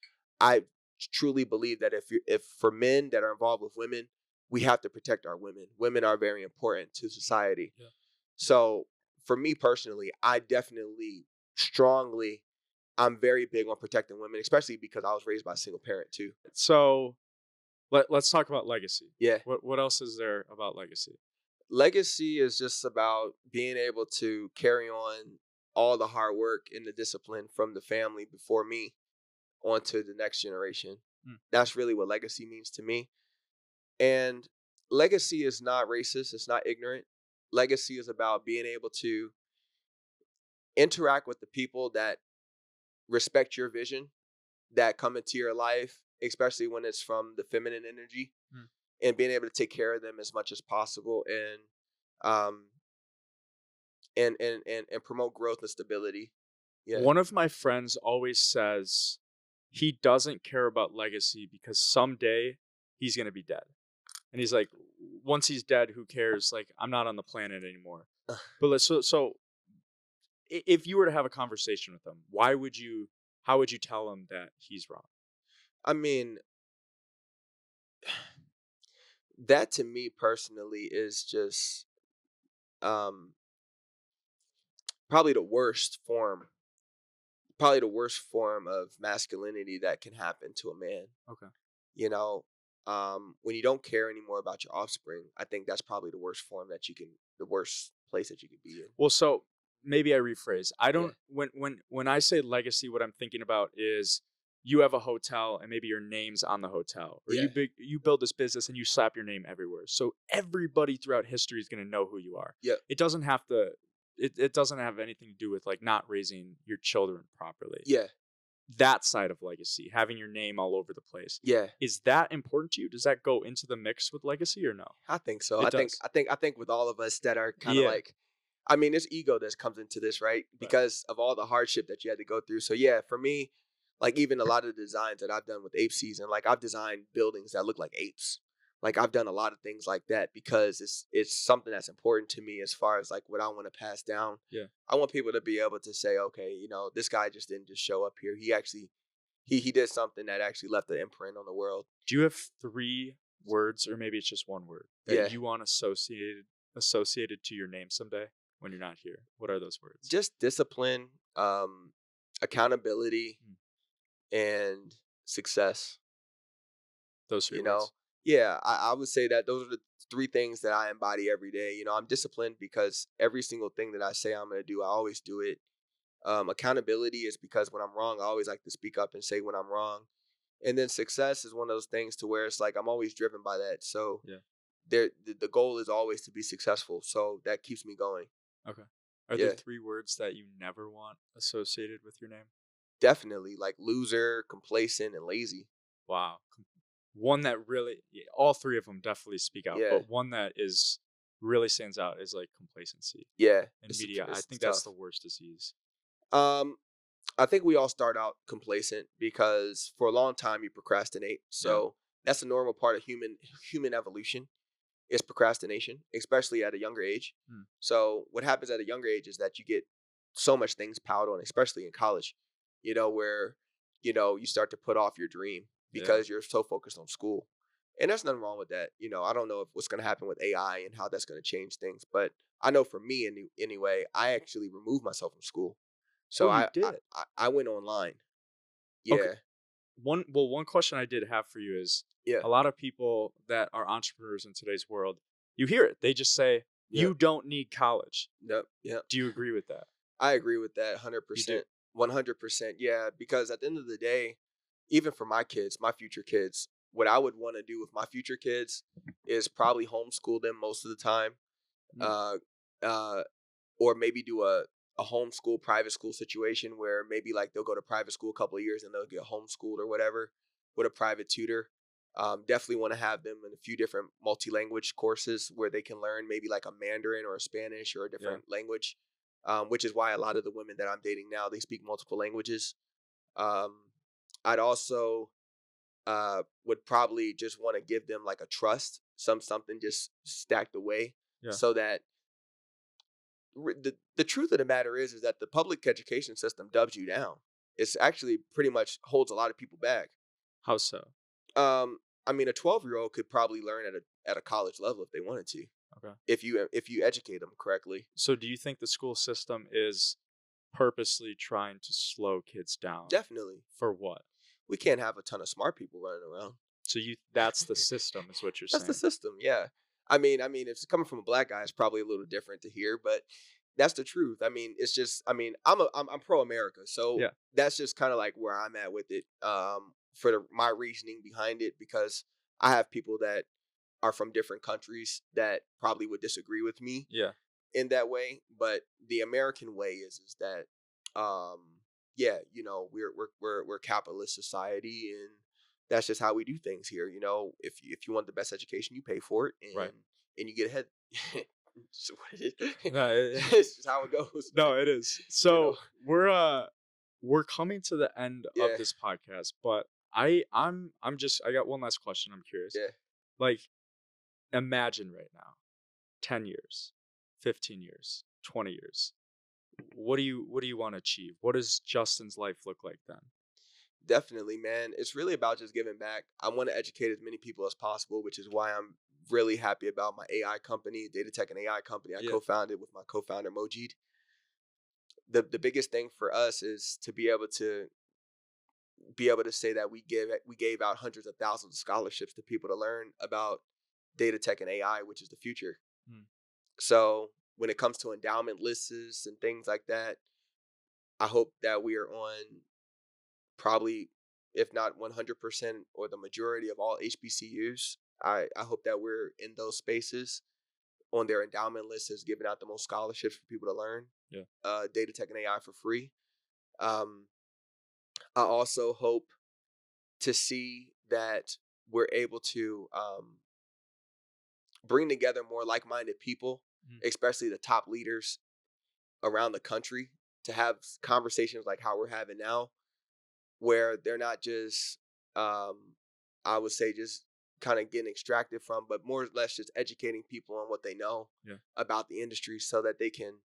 I truly believe that if for men that are involved with women, we have to protect our women. Women are very important to society.
yeah.
So for me personally, I definitely strongly I'm very big on protecting women, especially because I was raised by a single parent too.
So let's talk about legacy.
Yeah.
What else is there about legacy?
Legacy is just about being able to carry on all the hard work and the discipline from the family before me onto the next generation.
Mm.
That's really what legacy means to me. And legacy is not racist, it's not ignorant. Legacy is about being able to interact with the people that respect your vision, that come into your life, especially when it's from the feminine energy,
Mm.
and being able to take care of them as much as possible, um and promote growth and stability. Yeah.
One of my friends always says he doesn't care about legacy because someday he's going to be dead. And he's like, once he's dead, who cares? Like, I'm not on the planet anymore. But so if you were to have a conversation with him, how would you tell him that he's wrong?
I mean, that to me personally is just um probably the worst form probably the worst form of masculinity that can happen to a man.
Okay.
You know, when you don't care anymore about your offspring, I think that's probably the worst place that you could be in.
Well, so maybe I rephrase. I
Yeah.
don't when I say legacy, what I'm thinking about is you have a hotel and maybe your name's on the hotel, or
Yeah.
you build this business and you slap your name everywhere. So everybody throughout history is going to know who you are.
Yep.
It doesn't have to. It doesn't have anything to do with like not raising your children properly.
Yeah.
That side of legacy, having your name all over the place,
Yeah.
is that important to you? Does that go into the mix with legacy or no?
I think so.
It
I think
does.
I think I think with all of us that are kind of
Yeah.
like, I mean, there's ego that comes into this, right?
Right.
Because of all the hardship that you had to go through. So yeah, for me, like even a lot of the designs that I've done with Ape Season, like I've designed buildings that look like apes. Like I've done a lot of things like that because it's something that's important to me as far as like what I want to pass down.
Yeah.
I want people to be able to say, okay, this guy just didn't just show up here. He actually he did something that actually left an imprint on the world.
Do you have 3 words, or maybe it's just 1 word,
Yeah.
that you want associated to your name someday when you're not here? What are those words?
Just discipline, accountability,
Mm.
and success.
Those 3
You know,
words.
yeah, I would say that those are the three things that I embody every day. I'm disciplined because every single thing that I say I'm going to do, I always do it. Accountability is because when I'm wrong, I always like to speak up and say when I'm wrong. And then success is one of those things to where it's like I'm always driven by that. So
Yeah.
the goal is always to be successful. So that keeps me going.
Okay. Are there
Yeah,
3 words that you never want associated with your name?
definitely like loser, complacent, and lazy.
Wow. one that really, all three of them definitely speak out,
Yeah,
but one that is really stands out is like complacency
yeah.
in media. I
It's
think that's
tough.
the worst disease.
Um, I think we all start out complacent because for a long time you procrastinate.
Yeah.
So that's a normal part of human evolution is procrastination, especially at a younger age.
Mm.
So what happens at a younger age is that you get so much things piled on, especially in college, where, you start to put off your dream
Yeah.
because you're so focused on school. And there's nothing wrong with that. I don't know if what's going to happen with AI and how that's going to change things, but I know for me anyway, I actually removed myself from school.
Oh,
So
you
I, I,
did.
I I went online.
Okay.
Yeah.
One question I did have for you is
Yeah.
a lot of people that are entrepreneurs in today's world, you hear it. They just say,
Yep.
you don't need college.
Yep. Yep.
Do you agree with that?
I agree with that
You do.
100%. 100%. Yeah, because at the end of the day, even for my kids, my future kids, what I would want to do with my future kids is probably homeschool them most of the time.
Mm.
Uh uh or maybe do a homeschool private school situation where maybe like they'll go to private school a couple of years and they'll get homeschooled or whatever with a private tutor. Definitely want to have them in a few different multi-language courses where they can learn maybe like a Mandarin or a Spanish or a
Yeah.
different language, which is why a lot of the women that I'm dating now, they speak multiple languages. Um, I'd also would probably just want to give them like a trust, something just stacked away
Yeah.
so that the truth of the matter is that the public education system dubs you down. It's actually pretty much holds a lot of people back.
How so?
Um, I mean, a 12-year-old could probably learn at a college level if they wanted to,
Okay.
if you educate them correctly.
So do you think the school system is purposely trying to slow kids down?
Definitely,
For what?
we can't have a ton of smart people running around.
So that's the system is what you're
That's the
saying.
system, yeah. I mean, if it's coming from a black guy, it's probably a little different to hear, but that's the truth. I mean, it's just, I mean, I'm pro America, so
Yeah.
that's just kind of like where I'm at with it. For my reasoning behind it, because I have people that are from different countries that probably would disagree with me
Yeah.
in that way, but the American way is that, um, yeah, we're capitalist society, and that's just how we do things here. If you want the best education, you pay for it,
Right.
and you get ahead. It's what it is.
No,
It's just how it goes.
no, it is.
You know.
So we're coming to the end of
Yeah.
this podcast, but I got one last question. I'm curious.
Yeah.
Like, imagine right now, 10 years, 15 years, 20 years. What do you want to achieve? What does Justin's life look like then?
Definitely, man. It's really about just giving back. I want to educate as many people as possible, which is why I'm really happy about my AI company, Data Tech and AI company. I
Yeah.
co-founded with my co-founder Mojid. The biggest thing for us is to be able to say that we gave out hundreds of thousands of scholarships to people to learn about data tech and AI, which is the future.
Hmm.
So when it comes to endowment lists and things like that, I hope that we are on probably, if not 100% or the majority of all HBCUs. I hope that we're in those spaces on their endowment list is giving out the most scholarships for people to learn
Yeah.
data tech and AI for free. Um, I also hope to see that we're able to bring together more like-minded people,
Mhm.
especially the top leaders around the country, to have conversations like how we're having now, where they're not just, I would say, just kind of getting extracted from, but more or less just educating people on what they know
Yeah.
about the industry, so that they can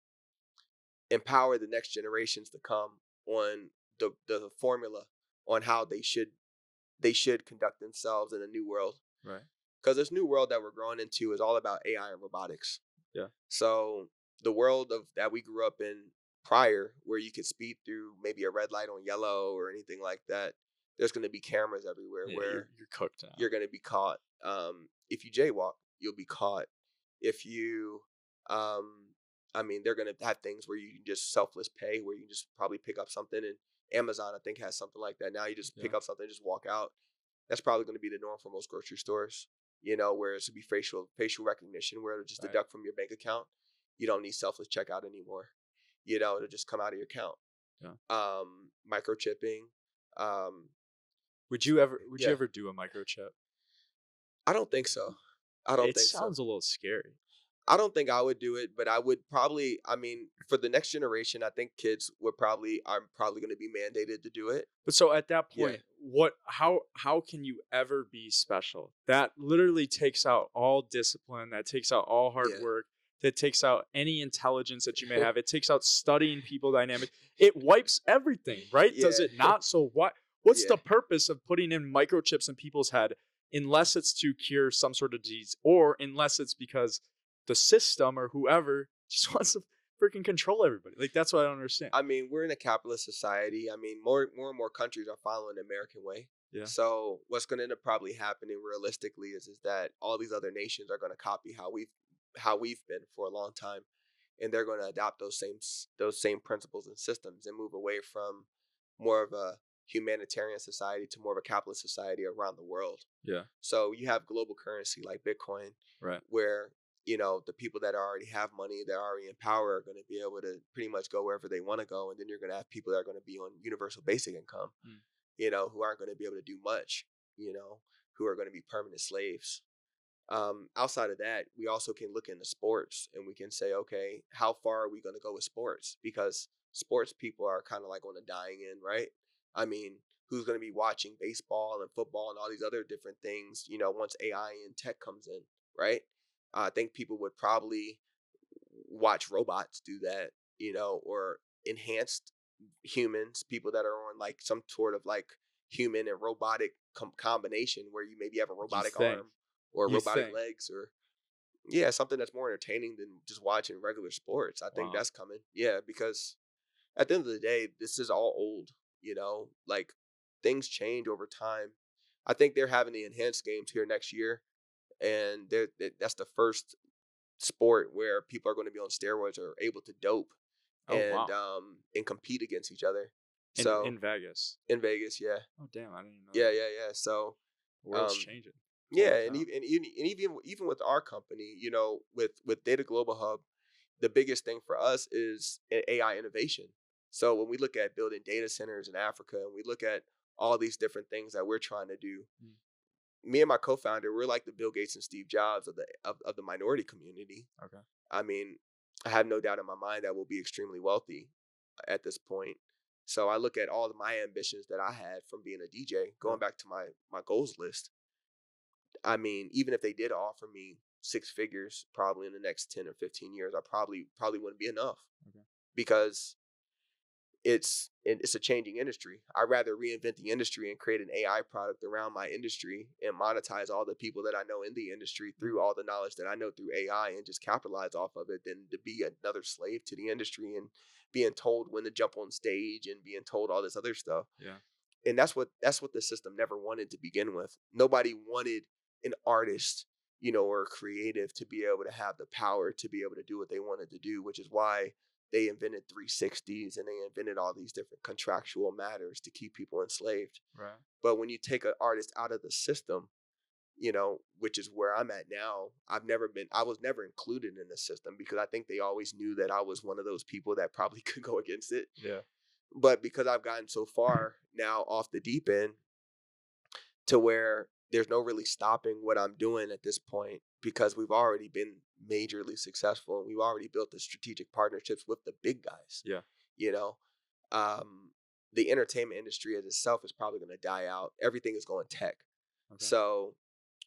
empower the next generations to come on the formula on how they should conduct themselves in a new world.
Right.
Because this new world that we're growing into is all about AI and robotics.
Yeah.
So the world of that we grew up in prior, where you could speed through maybe a red light on yellow or anything like that, there's going to be cameras everywhere
Yeah.
where
You're cooked now.
you're going to be caught. If you jaywalk, you'll be caught. If you, um, I mean, they're going to have things where you can just selfless pay, where you can just probably pick up something. And Amazon, I think, has something like that. Now you just
Yeah.
pick up something, just walk out. That's probably going to be the norm for most grocery stores. Where it's to be facial recognition, where it'll just
Right.
deduct from your bank account. You don't need selfless checkout anymore. It'll just come out of your account.
Yeah.
Microchipping.
Would you
Yeah.
ever do a microchip?
I don't think so. I don't
It
think so.
sounds a little scary.
I don't think I would do it, but I would probably. I mean, for the next generation, I think kids would probably are probably going to be mandated to do it.
But so at that
Yeah,
point, what how can you ever be special? That literally takes out all discipline, that takes out all hard
yeah,
work, that takes out any intelligence that you may have. It takes out studying people dynamics. It wipes everything, right? Does
yeah,
it not? So what's
yeah.
the purpose of putting in microchips in people's head unless it's to cure some sort of disease or unless it's because the system or whoever just wants to freaking control everybody. Like that's what I don't understand.
I mean, we're in a capitalist society. I mean, more and more countries are following the American way.
Yeah.
So what's going to end up probably happening realistically is that all these other nations are going to copy how we've been for a long time, and they're going to adopt those same principles and systems and move away from more of a humanitarian society to more of a capitalist society around the world.
Yeah.
So you have global currency like Bitcoin,
Right.
where the people that already have money, that are already in power, are going to be able to pretty much go wherever they want to go, and then you're going to have people that are going to be on universal basic income,
Mm.
who aren't going to be able to do much, who are going to be permanent slaves. Outside of that, we also can look into sports and we can say, okay, how far are we going to go with sports? Because sports people are kind of like on a dying end, right? I mean, who's going to be watching baseball and football and all these other different things, once AI and tech comes in, right? I think people would probably watch robots do that, or enhanced humans, people that are on like some sort of like human and robotic combination where you maybe have a
You
robotic
think.
arm or
You
robotic
think.
legs, or yeah, something that's more entertaining than just watching regular sports. I think
Wow.
that's coming. Yeah, because at the end of the day, this is all old, like things change over time. I think they're having the enhanced games here next year, and that's the first sport where people are going to be on steroids or able to dope
Oh wow.
and compete against each other.
In
So
Vegas.
in Vegas, yeah,
Oh damn, I didn't even know
yeah,
that.
yeah, yeah. So
The world's
um,
changing.
yeah,
Holy
and
cow.
even with our company, with Data Global Hub, the biggest thing for us is AI innovation. So when we look at building data centers in Africa, and we look at all these different things that we're trying to do,
Mm.
me and my co-founder, we're like the Bill Gates and Steve Jobs of the minority community.
Okay.
I mean, I have no doubt in my mind that we'll be extremely wealthy at this point. So I look at all of my ambitions that I had from being a DJ,
Yeah.
going back to my goals list. I mean, even if they did offer me six figures, probably in the next 10 or 15 years, I probably wouldn't be enough,
Okay.
because it's a changing industry. I'd rather reinvent the industry and create an AI product around my industry and monetize all the people that I know in the industry
Mm.
through all the knowledge that I know through AI and just capitalize off of it, than to be another slave to the industry and being told when to jump on stage and being told all this other stuff.
Yeah.
And that's what the system never wanted to begin with. Nobody wanted an artist, or a creative, to be able to have the power to be able to do what they wanted to do, which is why they invented 360s and they invented all these different contractual matters to keep people enslaved.
Right.
But when you take an artist out of the system, which is where I'm at now, I was never included in the system because I think they always knew that I was one of those people that probably could go against it.
Yeah.
But because I've gotten so far now off the deep end, to where there's no really stopping what I'm doing at this point, because we've already been majorly successful and we've already built the strategic partnerships with the big guys.
Yeah.
You know, um, the entertainment industry as itself is probably going to die out. Everything is going tech.
Okay.
So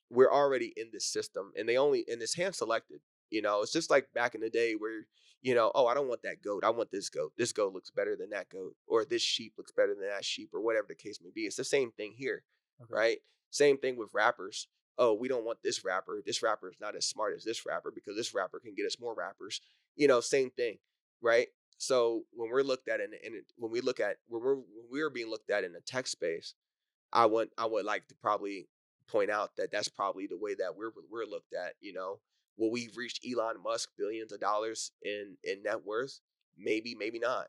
we're already in this system, and it's hand selected. It's just like back in the day where, oh, I don't want that goat. I want this goat. This goat looks better than that goat, or this sheep looks better than that sheep, or whatever the case may be. It's the same thing here,
Okay.
right? Same thing with rappers. Oh, we don't want this rapper. This rapper is not as smart as this rapper because this rapper can get us more rappers. Same thing, right? So when we're looked at when we look at when we're being looked at in the tech space, I would like to probably point out that that's probably the way that we're looked at. Will we reach Elon Musk billions of dollars in net worth? Maybe, maybe not.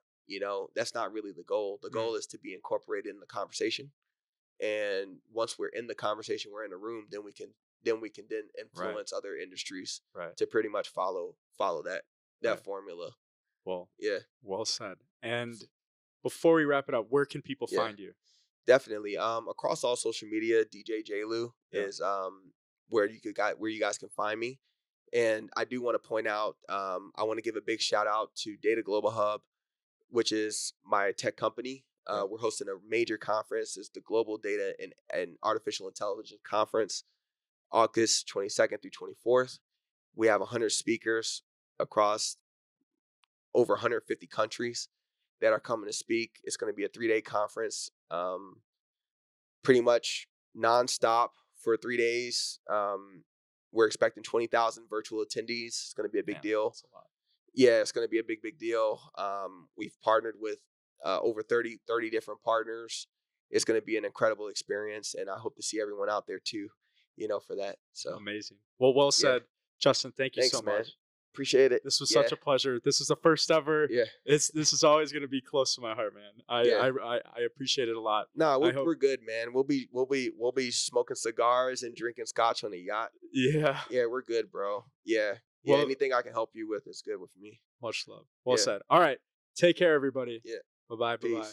That's not really the goal. The
Mm.
goal is to be incorporated in the conversation, and once we're in the conversation, we're in the room, then
Right.
influence other industries
Right.
to pretty much follow that
Right.
formula.
Well,
Yeah,
well said. And before we wrap it up, where can people
yeah.
find you?
Definitely. Across all social media, DJ JLu
Yeah.
is where you guys can find me. And I do want to point out, I want to give a big shout out to Data Global Hub, which is my tech company.
Yeah.
We're hosting a major conference. It's the Global Data and Artificial Intelligence Conference, August 22nd through 24th. We have 100 speakers across over 150 countries that are coming to speak. It's going to be a 3-day conference, pretty much nonstop for 3 days. We're expecting 20,000 virtual attendees. It's going to be a big deal.
That's a lot.
Yeah, it's going to be a big deal. We've partnered with over 30 different partners. It's going to be an incredible experience, and I hope to see everyone out there too, for that. So
Amazing. Well said. Justin, thank you
thanks,
so
man.
much.
Appreciate it.
This was such a pleasure. This is the first ever.
Yeah.
This is always going to be close to my heart, man. I appreciate it a lot.
No, we're good, man. We'll be smoking cigars and drinking scotch on the yacht.
Yeah.
Yeah, we're good, bro. Yeah.
Well,
anything I can help you with is good with me.
Much love. Well said. All right. Take care, everybody.
Yeah.
Bye-bye. Bye-bye.